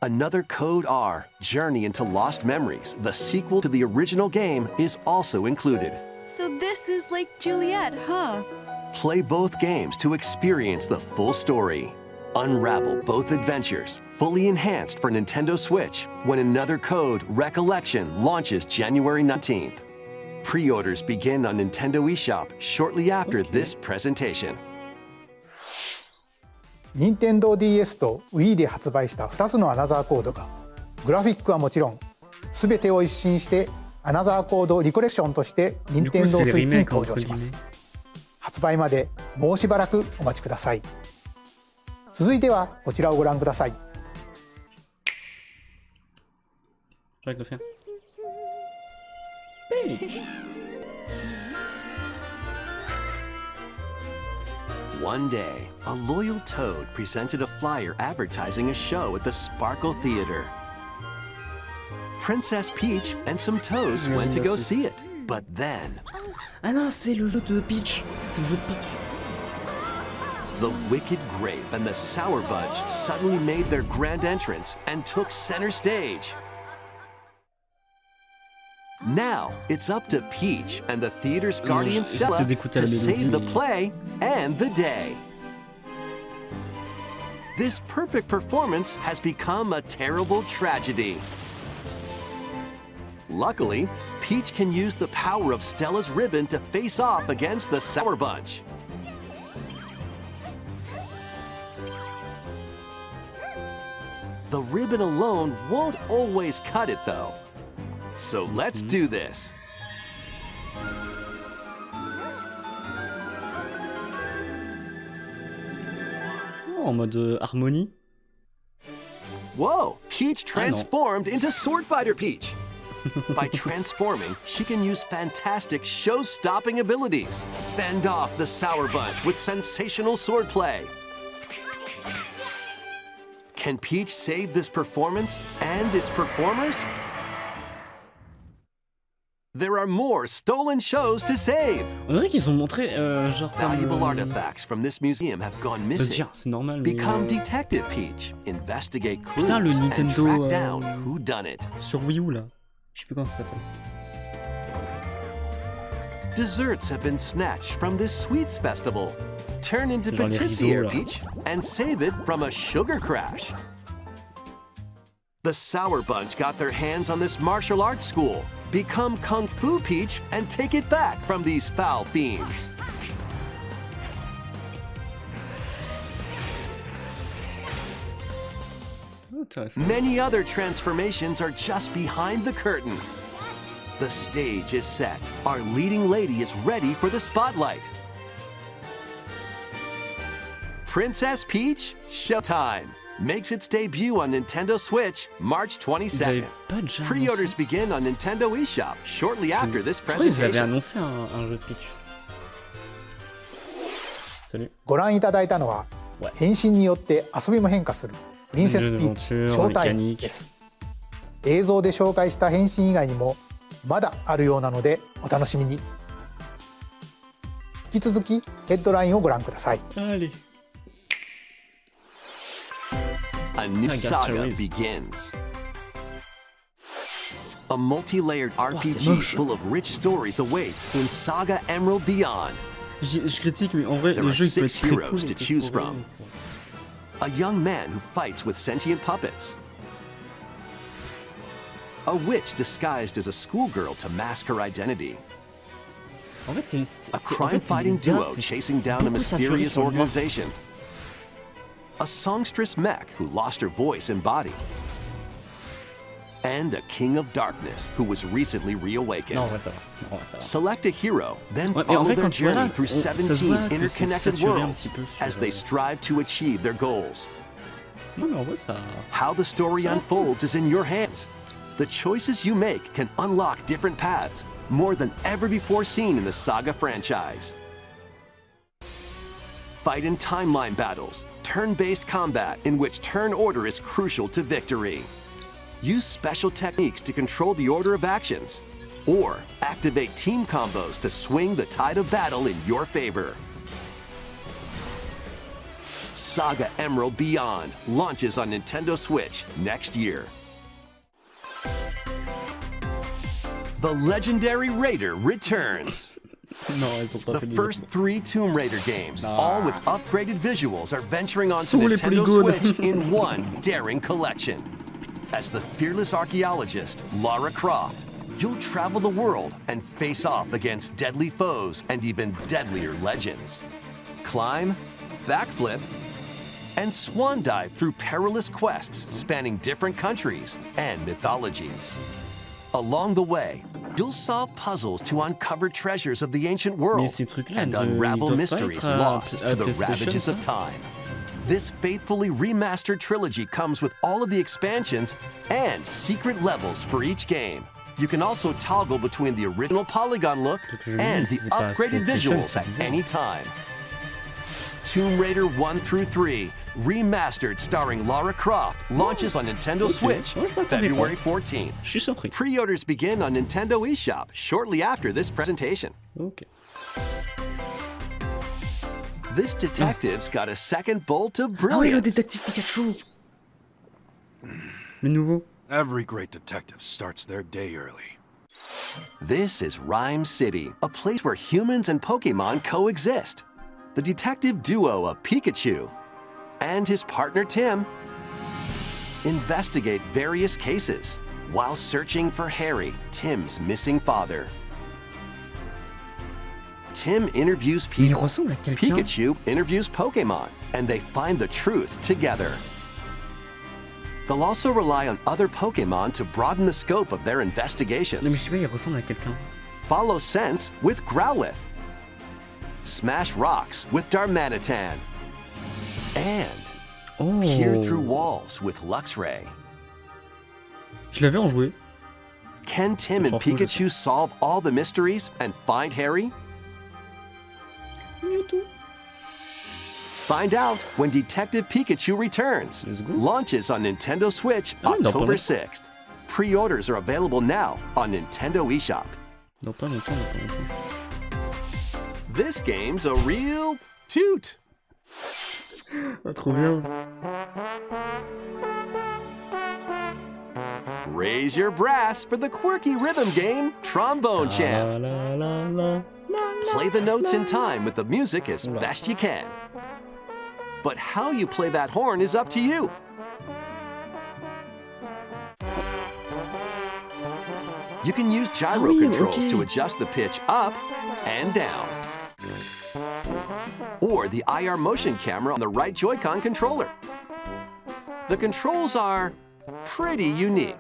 Another Code R, Journey into Lost Memories, the sequel to the original game, is also included. So this is like Juliet, huh? Play both games to experience the full story. Unravel both adventures, fully enhanced for Nintendo Switch, when Another Code Recollection launches January 19th. Pre-orders begin on Nintendo eShop shortly after this presentation. Nintendo DS と Wii で発売した2つのアナザーコードが、グラフィックはもちろん、すべてを一新してアナザーコードリコレクションとして Nintendo Switch に登場します。発発売までもうしばらくお待ちください。続いてはこちらをご覧ください。One day, a loyal toad presented a flyer advertising a show at the Sparkle Theater. Princess Peach and some toads went to go see it, but then... Ah non, c'est le jeu de Peach. C'est le jeu de Peach. The Wicked Grape and the Sour Bunch suddenly made their grand entrance and took center stage. Now, it's up to Peach and the theater's guardian Stella to save the play and the day. This perfect performance has become a terrible tragedy. Luckily, Peach can use the power of Stella's ribbon to face off against the Sour Bunch. The ribbon alone won't always cut it, though. So let's do this. Oh, en mode harmonie. Whoa! Peach transformed into Sword Fighter Peach. By transforming, she can use fantastic show-stopping abilities. Fend off the Sour Bunch with sensational swordplay. Can Peach save this performance and its performers? There are more stolen shows to save. On dirait qu'ils ont montré genre Valuable artifacts from this museum have gone missing. C'est normal. Become Detective Peach. Investigate clues Putain, le and Nintendo, track down who done it. Sur Wii U là. Je sais plus comment ça s'appelle. Desserts have been snatched from this sweets festival. Turn into Patissiere Peach and save it from a sugar crash. The Sour Bunch got their hands on this martial arts school. Become Kung Fu Peach and take it back from these foul fiends. Many other transformations are just behind the curtain. The stage is set. Our leading lady is ready for the spotlight. Princess Peach Showtime makes its debut on Nintendo Switch March 22nd. Pre-orders begin on Nintendo eShop shortly after this presentation. Ils avaient annoncé un jeu de Peach. Salut. ご覧いただいたのは、変身によって遊びも変化するプリンセスピーチショータイムです。映像で紹介した変身以外にもまだあるようなのでお楽しみに。引き続きヘッドラインをご覧ください。A new saga begins. A multi-layered RPG full of rich stories awaits in Saga Emerald Beyond. Je critique, mais en vrai, there le are jeu, 6 heroes to choose from. A young man who fights with sentient puppets. A witch disguised as a schoolgirl to mask her identity. En fait, a crime-fighting duo chasing down a mysterious organization. A songstress mech who lost her voice and body. And a king of darkness who was recently reawakened. Non, ça va. Select a hero, then follow their journey through 17 interconnected worlds as they strive to achieve their goals. Non, mais en vrai, ça... How the story unfolds is in your hands. The choices you make can unlock different paths, more than ever before seen in the Saga franchise. Fight in timeline battles, turn-based combat in which turn order is crucial to victory. Use special techniques to control the order of actions, or activate team combos to swing the tide of battle in your favor. Saga Emerald Beyond launches on Nintendo Switch next year. The legendary Raider returns. The first 3 Tomb Raider games, all with upgraded visuals, are venturing onto Nintendo Switch in one daring collection. As the fearless archaeologist, Lara Croft, you'll travel the world and face off against deadly foes and even deadlier legends. Climb, backflip, and swan dive through perilous quests spanning different countries and mythologies. Along the way, You'll solve puzzles to uncover treasures of the ancient world and unravel mysteries lost to the ravages of time. This faithfully remastered trilogy comes with all of the expansions and secret levels for each game. You can also toggle between the original polygon look and the upgraded visuals at any time. Tomb Raider 1 through 3, remastered starring Lara Croft, launches on Nintendo Switch February 14th. Pre-orders begin on Nintendo eShop shortly after this presentation. Okay. This detective's got a second bolt of Ah oui, le brilliance. détective Pikachu. Le nouveau. Every great detective starts their day early. This is Rhyme City, a place where humans and Pokemon coexist. The detective duo of Pikachu and his partner Tim investigate various cases while searching for Harry, Tim's missing father. Tim interviews Il people, ressemble à quelqu'un. Pikachu interviews Pokemon, and they find the truth together. They'll also rely on other Pokemon to broaden the scope of their Non mais investigations. je sais pas, il ressemble à quelqu'un. Follow Sense with Growlithe. Smash Rocks with Darmanitan. And peer through walls with Luxray. Je l'avais en joué. Can Tim and Pikachu solve all the mysteries and find Harry? Mewtwo. Find out when Detective Pikachu returns. Let's go. Launches on Nintendo Switch Ah, non, October pas 6th. Pre-orders are available now on Nintendo eShop. Non, pas longtemps, non, pas longtemps. This game's a real toot. Ah, trop bien. Raise your brass for the quirky rhythm game Trombone Champ. La, la, la, la, Play the notes in time with the music as best you can. But how you play that horn is up to you. You can use gyro oui, controls okay. to adjust the pitch up and down. Or the IR motion camera on the right Joy-Con controller. The controls are pretty unique.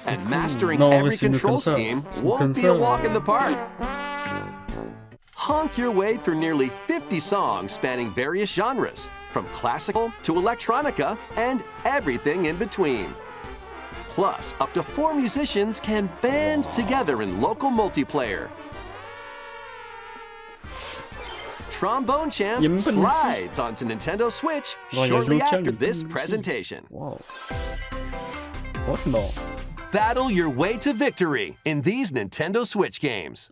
And mastering Non, every c'est mieux control comme ça. scheme C'est won't comme be ça. a walk in the park. Honk your way through nearly 50 songs spanning various genres, from classical to electronica and everything in between. Plus, up to 4 musicians can band together in local multiplayer. Trombone Champ Y a même pas de multi. slides onto Nintendo Switch Genre, y a shortly joué au calme, after y a this pas de multi. presentation. Wow. Oh, c'est marrant. Battle your way to victory in these Nintendo Switch games.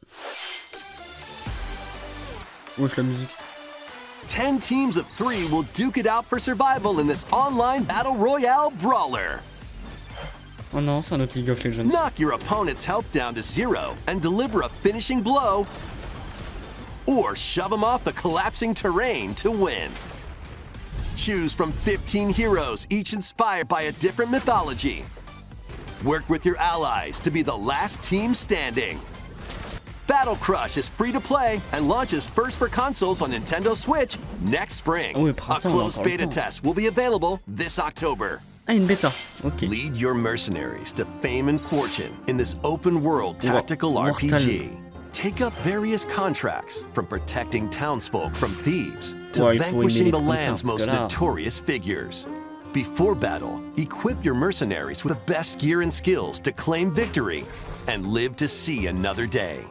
Wesh, la musique. 10 teams of 3 will duke it out for survival in this online battle royale brawler. Oh non, c'est un autre League of Legends. Knock your opponent's health down to 0 and deliver a finishing blow, or shove them off the collapsing terrain to win. Choose from 15 heroes, each inspired by a different mythology. Work with your allies to be the last team standing. Battle Crush is free to play and launches first for consoles on Nintendo Switch next spring. Ah oui, A printemps, on a closed encore le beta temps. test will be available this October. Ah, une bêta. Ok. Lead your mercenaries to fame and fortune in this open-world tactical Mortal. RPG. Take up various contracts, from protecting townsfolk from thieves to Ouais, il faut vanquishing aimer the les trucs comme ça, land's parce most que là- notorious figures. Before battle, equip your mercenaries with the best gear and skills to claim victory and live to see another day.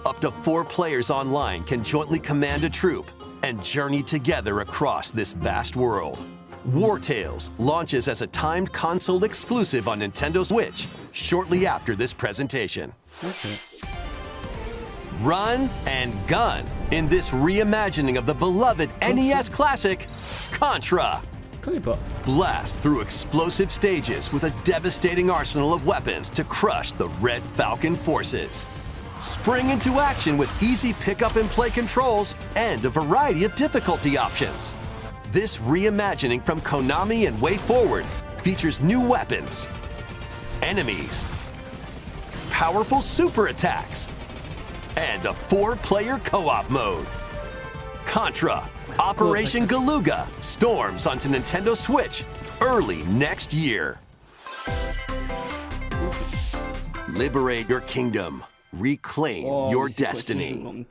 Up to 4 players online can jointly command a troop and journey together across this vast world. War Tales launches as a timed console exclusive on Nintendo Switch shortly after this presentation. Ok. Run and gun in this reimagining of the beloved NES classic, Contra. Je connais pas. Blast through explosive stages with a devastating arsenal of weapons to crush the Red Falcon forces. Spring into action with easy pick-up and play controls and a variety of difficulty options. This reimagining from Konami and WayForward features new weapons, enemies, powerful super attacks, and a 4-player co-op mode. Contra Operation Galuga storms onto Nintendo Switch early next year. Liberate your kingdom reclaim your destiny.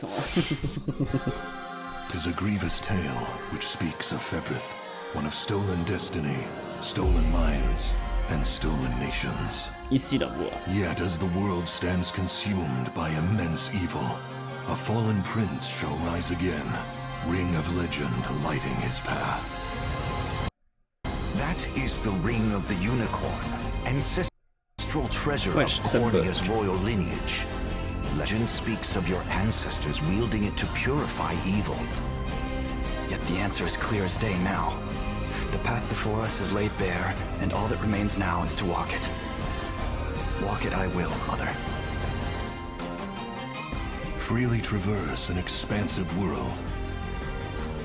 Tis a grievous tale which speaks of Fevith, one of stolen destiny, stolen minds, and stolen nations. Ici la voix. Yet as the world stands consumed by immense evil, a fallen prince shall rise again, ring of legend lighting his path. That is the ring of the unicorn, ancestral treasure of Cornea's royal lineage. Legend speaks of your ancestors wielding it to purify evil. Yet the answer is clear as day now. The path before us is laid bare, and all that remains now is to walk it. Walk it I will, Mother. Freely traverse an expansive world.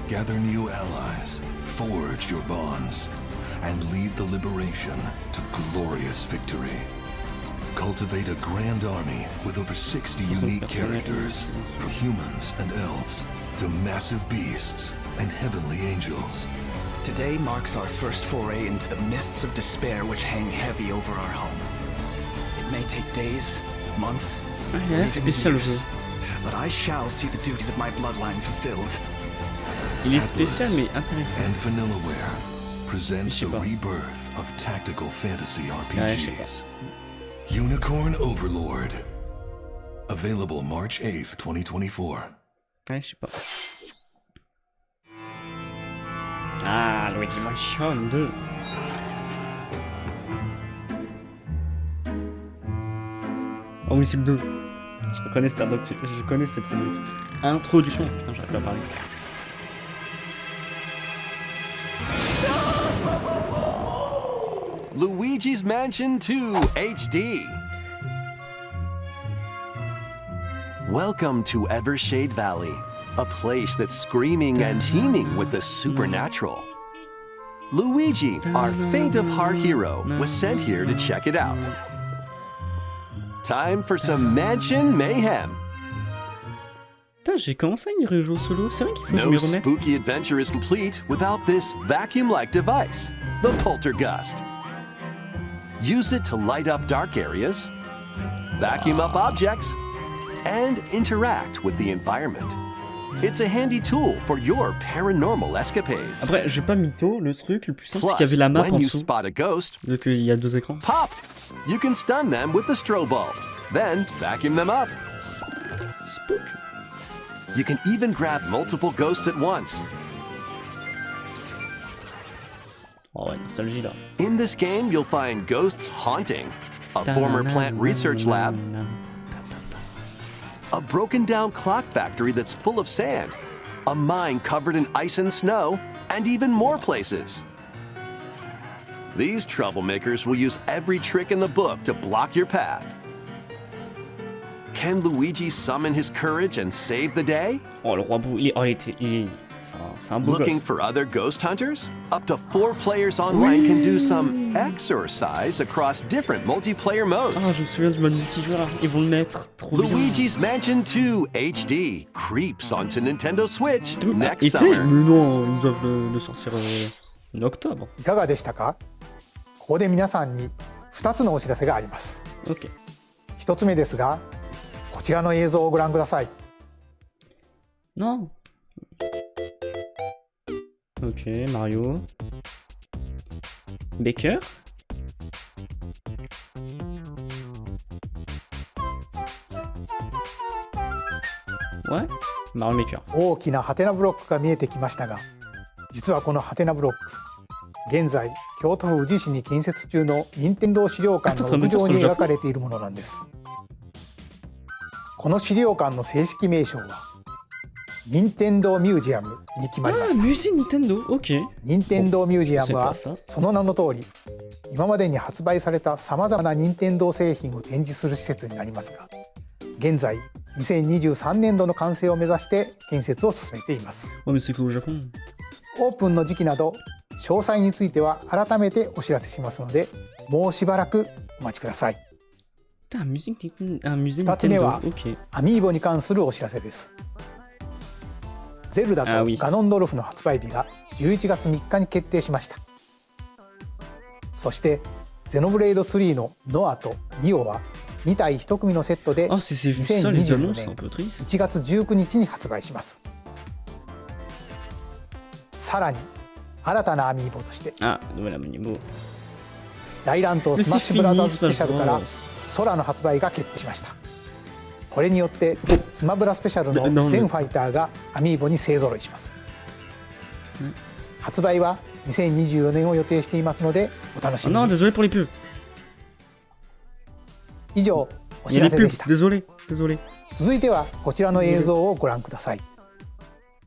Gather new allies, forge your bonds, and lead the liberation to glorious victory. Cultivate a grand army with over 60 unique characters, from humans and elves to massive beasts and heavenly angels. Today marks our first foray into the mists of despair which hang heavy over our home. It may take days, months, or even years, but I shall see the duties of my bloodline fulfilled. Il est spécial mais intéressant. And Vanillaware presents the rebirth of tactical fantasy RPGs. Unicorn Overlord. Available March 8th, 2024. Ouais, je sais pas. Ah, Luigi Mansion 2. Oh oui, c'est le 2. Je connais cette introduction. Putain, j'arrive pas à parler. Luigi's Mansion 2 HD. Welcome to Evershade Valley, a place that's screaming and teeming with the supernatural. Luigi, our faint of heart hero, was sent here to check it out. Time for some mansion mayhem. Putain, j'ai commencé à y rejouer solo. C'est vrai qu'il faut que je No m'y remette. spooky adventure is complete without this vacuum-like device, the Poltergust. Use it to light up dark areas, vacuum up objects, and interact with the environment. It's a handy tool for your paranormal escapades. Après, je vais pas mytho, le truc le plus simple, c'est Plus, qu'il y avait la map en when you dessous. spot a ghost, Donc il y a 2 écrans. pop! You can stun them with the strobe bulb, then vacuum them up. Spook. You can even grab multiple ghosts at once. Oh ouais, nostalgie là. In this game, you'll find ghosts haunting, a former plant research lab, a broken down clock factory that's full of sand, a mine covered in ice and snow, and even more places. These troublemakers will use every trick in the book to block your path. Can Luigi summon his courage and save the day? Oh, le roi Bou, c'est un beau Looking gosse. for other ghost hunters? Up to 4 players online can do some exorcise across different multiplayer modes. Ah, je me souviens du mode multijoueur, ils vont le mettre. Trop bien. Luigi's Mansion 2 HD creeps onto Nintendo Switch next Été, summer. mais non, ils doivent le sortir en octobre. いかがでしたか？ここで皆さんに2つのお知らせがあります。Ok. 1つ目ですが、こちらの映像をご覧ください。Non. Ok, Mario. Baker. Ouais, Mario Maker. 大きなハテナブロックが見えてきましたが、実はこのハテナブロック、現在京都府宇治市に建設中の任天堂資料館の屋上に描かれているものなんです。この資料館の正式名称は任天堂ミュージアムに決まりました。musée Nintendo, ok. 任天堂ミュージアムはその名の通り、今までに発売されたさまざまな任天堂製品を展示する施設になりますが、現在2023年度の完成を目指して建設を進めています。Oh, mais c'est que au Japon. オープンの時期など詳細については改めてお知らせしますので、もうしばらくお待ちください。Putain, un musée 2つ目 Nintendo, は ok. アミーボに関するお知らせです。ゼルダとガノンドルフの発売日が11月3日に決定しました。そしてゼノブレイド3のノアとニオは2体1組のセットで 2024年1月19日に発売します。さらに新たなアミーボとして大乱闘スマッシュブラザーズスペシャルから空の発売が決定しました。これによってスマブラスペシャルの全ファイターがアミーボに勢ぞろいします。発売は2024年を予定していますのでお楽しみに。以上お知らせでした。続いてはこちらの映像をご覧ください。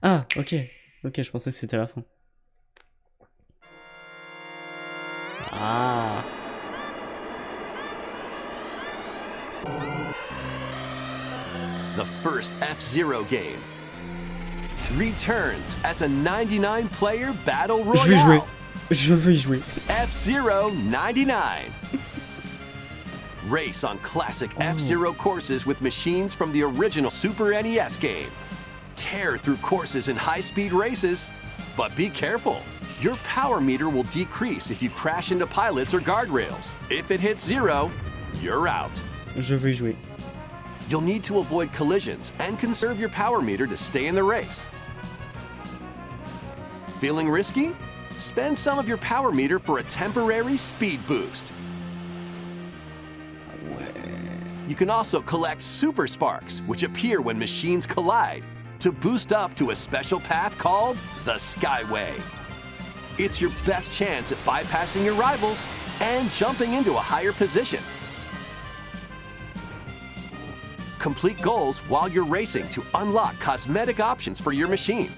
Ah, ok. Ok, je pensais que c'était la fin. Ah. The first F-Zero game returns as a 99-player battle royale. Je veux y jouer. F-Zero 99. Race on classic F-Zero courses with machines from the original Super NES game. Tear through courses in high-speed races, but be careful. Your power meter will decrease if you crash into pilots or guardrails. If it hits 0, you're out. Je veux y jouer. You'll need to avoid collisions and conserve your power meter to stay in the race. Feeling risky? Spend some of your power meter for a temporary speed boost. You can also collect super sparks, which appear when machines collide, to boost up to a special path called the Skyway. It's your best chance at bypassing your rivals and jumping into a higher position. Complete goals while you're racing to unlock cosmetic options for your machine.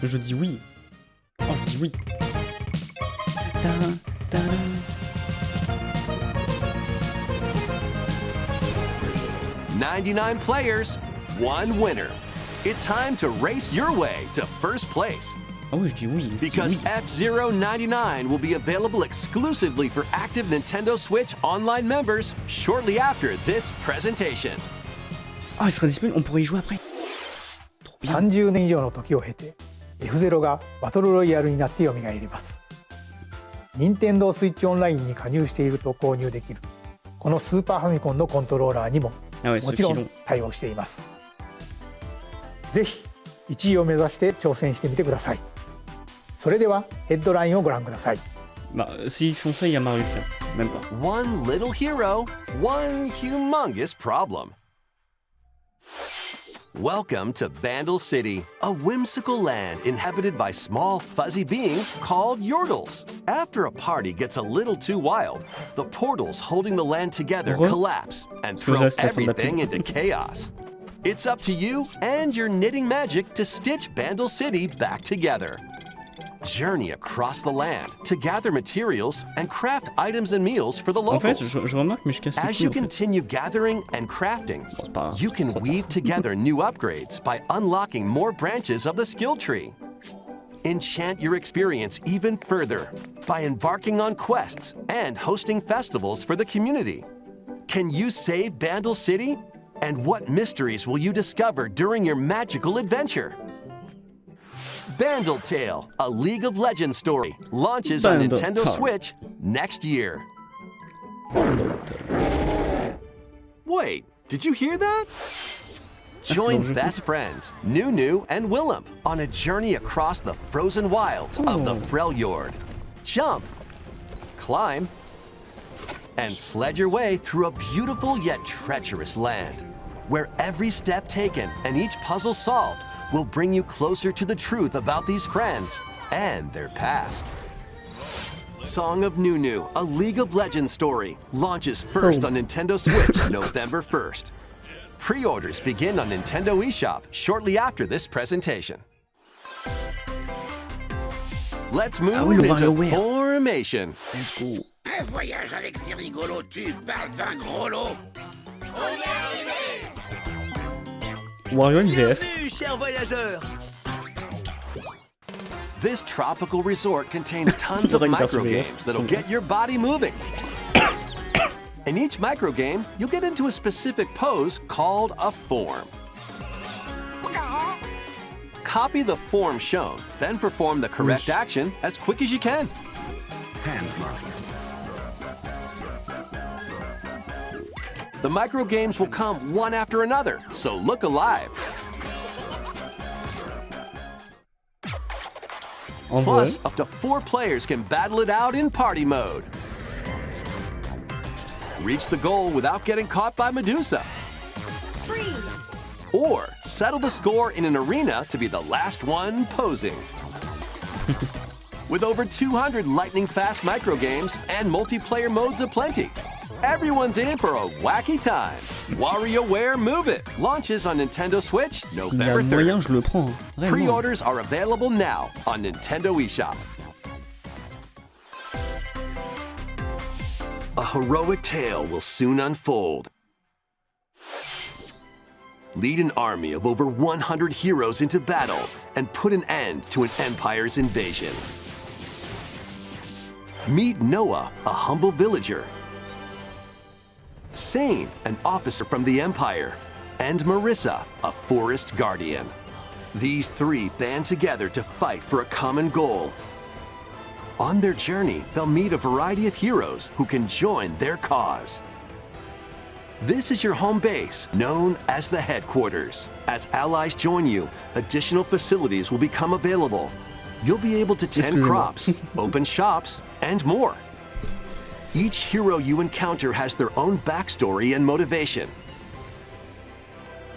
Je dis oui. Oh, je dis oui. 99 players, 1 winner. It's time to race your way to first place. Oh, je dis oui. Because F-Zero 99 will be available exclusively for active Nintendo Switch Online members shortly after this presentation. Ah, il sera disponible, on pourrait y jouer après. 30年以上の時を経て F-Zero がバトルロイヤルになって蘇ります。Nintendo Switch Online に加入していると購入できるこのスーパーファミコンのコントローラーにももちろん対応しています。ぜひ1位を目指して挑戦してみてください。それではヘッドラインをご覧ください。Bah, s'ils font ça, il y a Mario Kart. Même pas. One little hero, one humongous problem. Welcome to Vandal City, a whimsical land inhabited by small fuzzy beings called Yordles. After a party gets a little too wild, the portals holding the land together collapse and throw everything into chaos. It's up to you and your knitting magic to stitch Vandal City back together. Journey across the land to gather materials and craft items and meals for the locals. En fait, je remarque, mais je casse As you continue gathering and crafting, you can weave together new upgrades by unlocking more branches of the skill tree. Enchant your experience even further by embarking on quests and hosting festivals for the community. Can you save Vandal City? And what mysteries will you discover during your magical adventure? Vandal Tale, a League of Legends story, launches on Nintendo Switch next year. Wait, did you hear that? Join best friends, Nunu and Willem, on a journey across the frozen wilds of the Freljord. Jump, climb, and sled your way through a beautiful yet treacherous land, where every step taken and each puzzle solved will bring you closer to the truth about these friends and their past. Song of Nunu, a League of Legends story, launches first on Nintendo Switch November 1st. Pre-orders begin on Nintendo eShop shortly after this presentation. Let's move into Formation. Un voyage avec ces rigolos, tu parles d'un gros lot. On y est arrivé! Wario VF. Bienvenue, chers voyageurs! This tropical resort contains tons of micro games that'll get your body moving. In each micro game, you'll get into a specific pose called a form. Copy the form shown, then perform the correct action as quick as you can. Hand mark. the micro games will come one after another, so look alive. Plus, up to 4 players can battle it out in party mode. Reach the goal without getting caught by Medusa. Freeze! Or settle the score in an arena to be the last one posing. With over 200 lightning-fast microgames and multiplayer modes aplenty, everyone's in for a wacky time. WarioWare Move It launches on Nintendo Switch November 3rd. Pre-orders are available now on Nintendo eShop. A heroic tale will soon unfold. Lead an army of over 100 heroes into battle and put an end to an empire's invasion. Meet Noah, a humble villager, Sane, an officer from the Empire, and Marissa, a forest guardian. These 3 band together to fight for a common goal. On their journey, they'll meet a variety of heroes who can join their cause. This is your home base, known as the headquarters. As allies join you, additional facilities will become available. You'll be able to tend crops, open shops, and more. Each hero you encounter has their own backstory and motivation.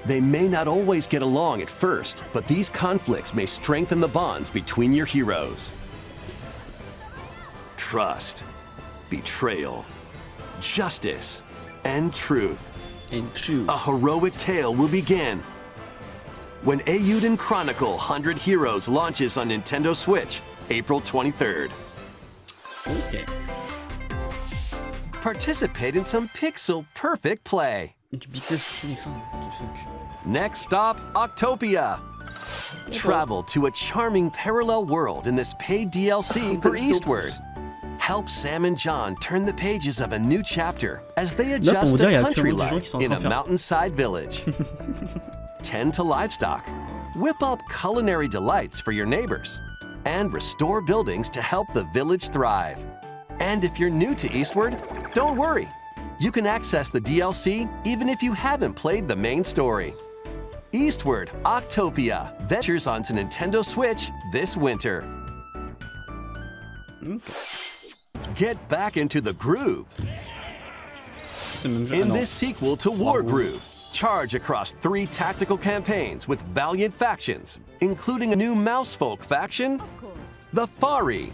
They may not always get along at first, but these conflicts may strengthen the bonds between your heroes. Trust, betrayal, justice, and truth. A heroic tale will begin when Eiyuden Chronicle 100 Heroes launches on Nintendo Switch, April 23rd. Okay. Participate in some pixel-perfect play. Next stop, Octopia. Travel to a charming parallel world in this paid DLC for Eastward. Help Sam and John turn the pages of a new chapter as they adjust to country life in a mountainside village. Tend to livestock, whip up culinary delights for your neighbors, and restore buildings to help the village thrive. And if you're new to Eastward, don't worry. You can access the DLC even if you haven't played the main story. Eastward Octopia ventures onto Nintendo Switch this winter. Get back into the groove. In this sequel to War Groove, charge across 3 tactical campaigns with valiant factions, including a new Mousefolk faction, the Fari.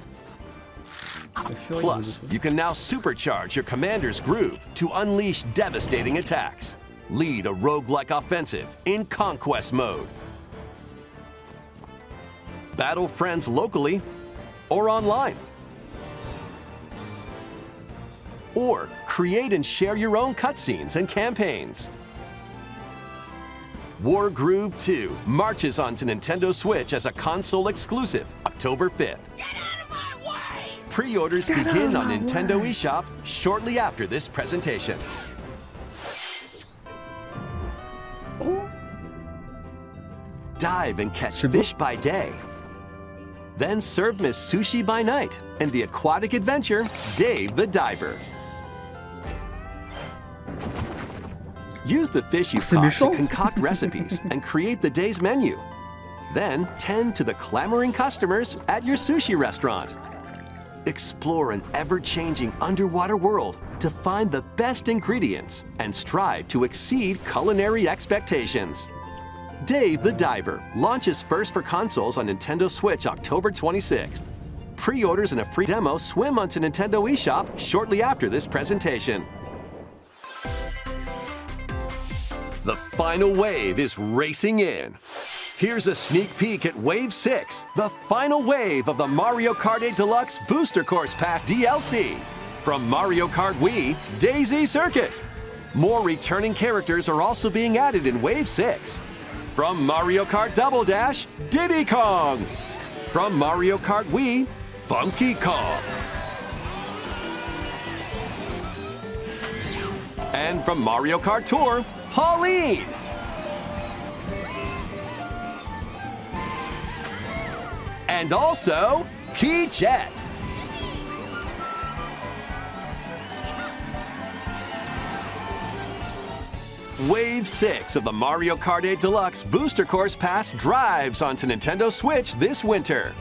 Plus, you can now supercharge your commander's groove to unleash devastating attacks. Lead a roguelike offensive in Conquest mode. Battle friends locally or online. Or create and share your own cutscenes and campaigns. War Groove 2 marches onto Nintendo Switch as a console exclusive October 5th. Pre-orders begin on Nintendo eShop shortly after this presentation. Dive and catch fish by day. Then serve Miss Sushi by night and the aquatic adventure, Dave the Diver. Use the fish you've caught to concoct recipes and create the day's menu. Then tend to the clamoring customers at your sushi restaurant. Explore an ever-changing underwater world to find the best ingredients and strive to exceed culinary expectations. Dave the Diver launches first for consoles on Nintendo Switch October 26th. Pre-orders and a free demo swim onto Nintendo eShop shortly after this presentation. The final wave is racing in. Here's a sneak peek at Wave 6, the final wave of the Mario Kart 8 Deluxe Booster Course Pass DLC. From Mario Kart Wii, Daisy Circuit. More returning characters are also being added in Wave 6. From Mario Kart Double Dash, Diddy Kong. From Mario Kart Wii, Funky Kong. And from Mario Kart Tour, Pauline. And also, Key Jet. Wave 6 of the Mario Kart 8 Deluxe Booster Course Pass drives onto Nintendo Switch this winter.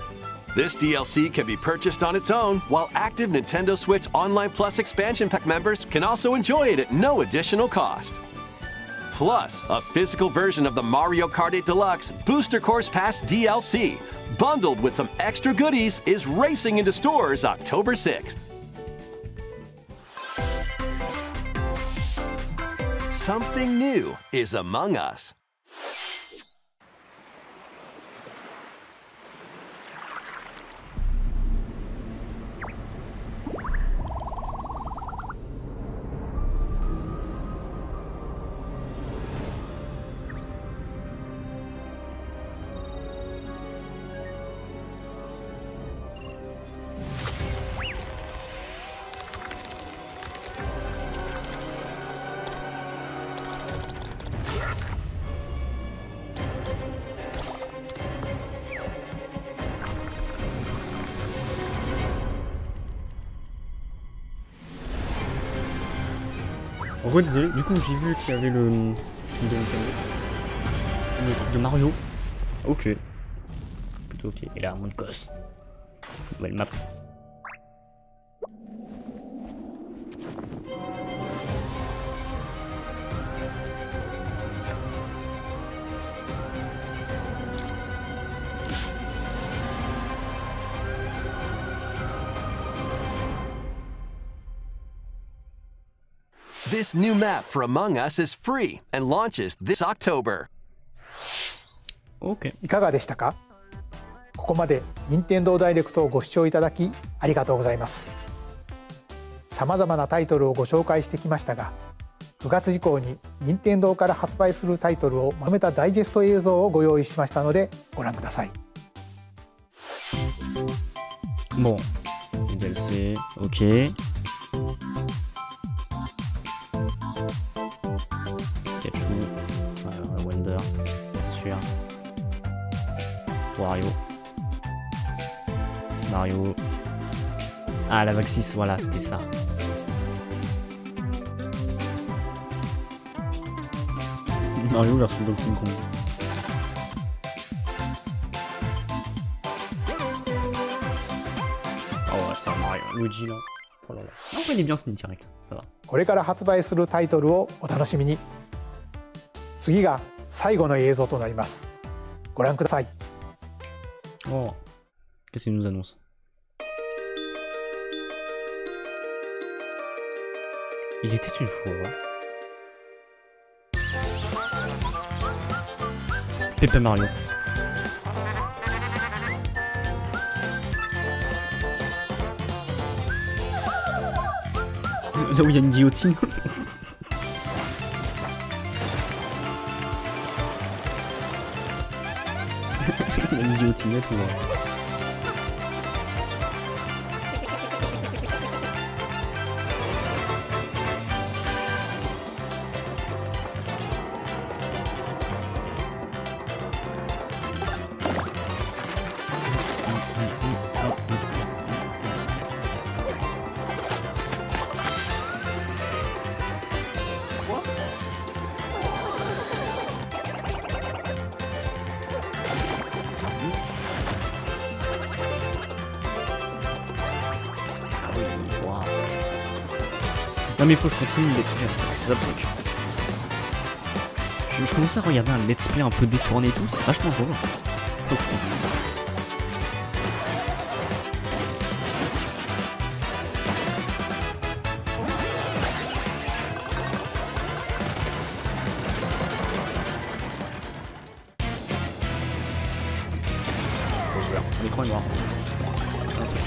This DLC can be purchased on its own, while active Nintendo Switch Online Plus expansion pack members can also enjoy it at no additional cost. Plus, a physical version of the Mario Kart 8 Deluxe Booster Course Pass DLC, bundled with some extra goodies, is racing into stores October 6th. Something new is among us. En vrai, désolé, du coup j'ai vu qu'il y avait le truc de Mario. Ok. Plutôt ok. Et là, mon gosse. Nouvelle map. This new map for Among Us is free and launches this October. Okay. いかがでしたか？ここまで任天堂ダイレクトをご視聴いただきありがとうございます。さまざまなタイトルをご紹介してきましたが、9月以降に任天堂から発売するタイトルをまとめたダイジェスト映像をご用意しましたのでご覧ください。Bon, DLC, ok. Wonder, c'est sûr. Wario. Mario. Ah, la vague 6, voilà, c'était ça. Mario version Donkey Kong. Oh ouais, c'est un Mario. Luigi là. Oh là là. Non, il est bien ce direct, ça va. これから発売するタイトルをお楽しみに。次が最後の映像となります。ご覧ください。Oh, qu'est-ce qu'il nous annonce? Il était une fois. Paper Mario. Là où il y a une guillotine. Il y a une guillotinette ou... Non mais il faut que je continue le let's play, c'est ça le truc. Je commençais à regarder un let's play un peu détourné et tout, c'est vachement drôle. Faut que je continue. L'écran est noir. Ah, c'est bon.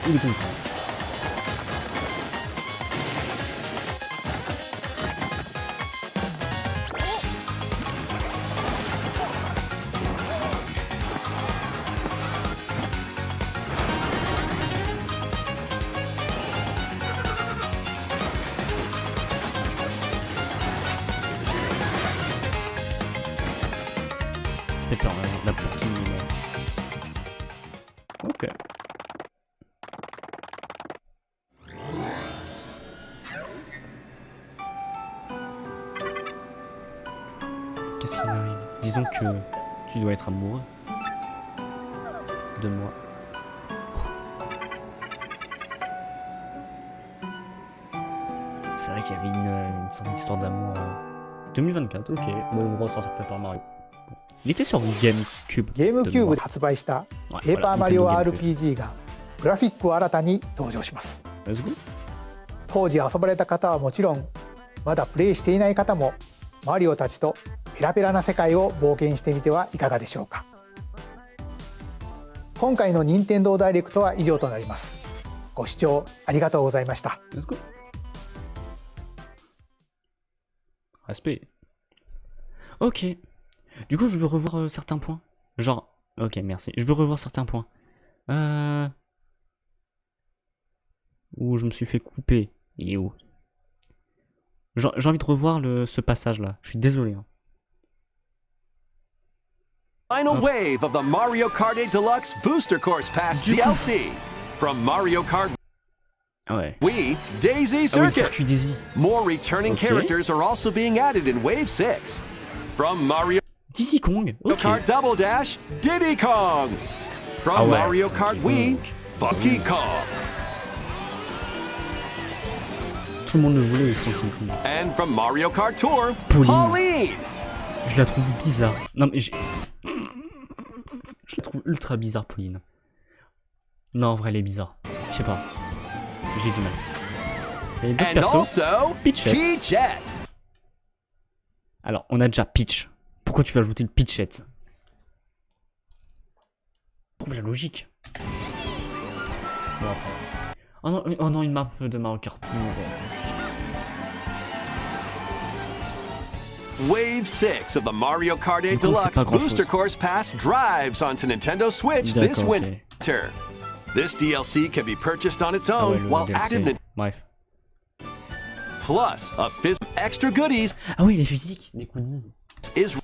Il est content. Pepper, la porte minimum. Ok. Disons que tu dois être amoureux de moi. C'est vrai qu'il y avait une sorte d'histoire d'amour. 2024, ok. Bon, on va ressortir Paper Mario. Bon. Il était sur GameCube. GameCube で発売したペーパーマリオ RPG がグラフィックを新たに登場します。当時遊ばれた方はもちろん、まだプレイしていない方もマリオたちとペラペラな世界を冒険してみてはいかがでしょうか。今回の任天堂ダイレクトは以上となります。ご視聴ありがとうございました。Respect. Ok. Du coup, je veux revoir certains points. Genre, ok, merci. Je veux revoir certains points. Où je me suis fait couper. Il est où? J'ai envie de revoir ce passage-là. Je suis désolé. Hein. Final wave of the Mario Kart 8 Deluxe Booster Course Pass DLC from Mario Kart Wii Daisy Circuit. Daisy. More returning characters are also being added in Wave 6. From Mario Kong. Kart Double Dash, Diddy Kong. From Mario Kart Wii, Funky Kong. Tout le monde le voulait, Funky Kong. And from Mario Kart Tour, Pauline. Je la trouve bizarre. Non mais je la trouve ultra bizarre, Pauline. Non, en vrai, elle est bizarre. Je sais pas. J'ai du mal. Et d'autres persos. Peachette. Alors, on a déjà Peach. Pourquoi tu vas ajouter le Peachette? Trouve la logique. Bon, après. Oh non, une map de Mario Kart. Wave 6 of the Mario Kart 8 Deluxe Booster Course Pass drives onto Nintendo Switch this winter. This DLC can be purchased on its own while added plus a extra goodies. Ah oui, les physiques, les goodies. Is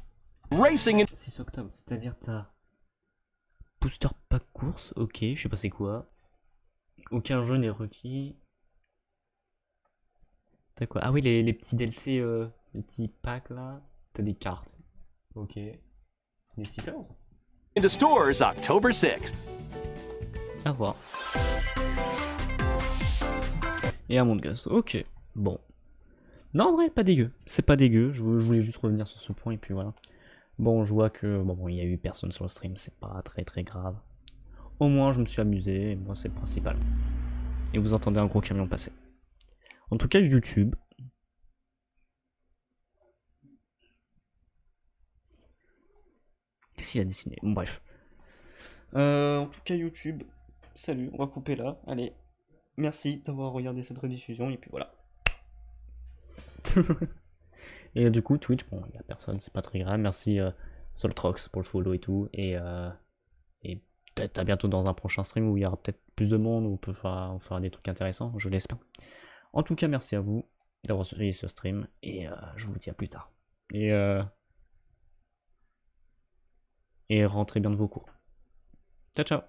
racing in 6 octobre, c'est-à-dire t'as booster pack course, ok, je sais pas c'est quoi. Aucun jeu n'est requis. T'as quoi? Ah oui, les petits DLC, les petits packs là. T'as des cartes. Ok. Des stickers. Into stores October 6th. À voir. Et Among Us, ok. Bon. Non, en vrai, pas dégueu. C'est pas dégueu. Je voulais juste revenir sur ce point et puis voilà. Bon, je vois que bon, il y a eu personne sur le stream, c'est pas très grave. Au moins, je me suis amusé et moi, c'est le principal. Et vous entendez un gros camion passer. En tout cas, YouTube. Qu'est-ce qu'il a dessiné? Bon, bref. En tout cas, YouTube. Salut, on va couper là. Allez. Merci d'avoir regardé cette rediffusion et puis voilà. Et du coup, Twitch, bon, il n'y a personne, c'est pas très grave. Merci Soltrox pour le follow et tout. Et peut-être à bientôt dans un prochain stream où il y aura peut-être plus de monde, où on fera des trucs intéressants, je l'espère. En tout cas, merci à vous d'avoir suivi ce stream et je vous dis à plus tard. Et rentrez bien de vos cours. Ciao, ciao.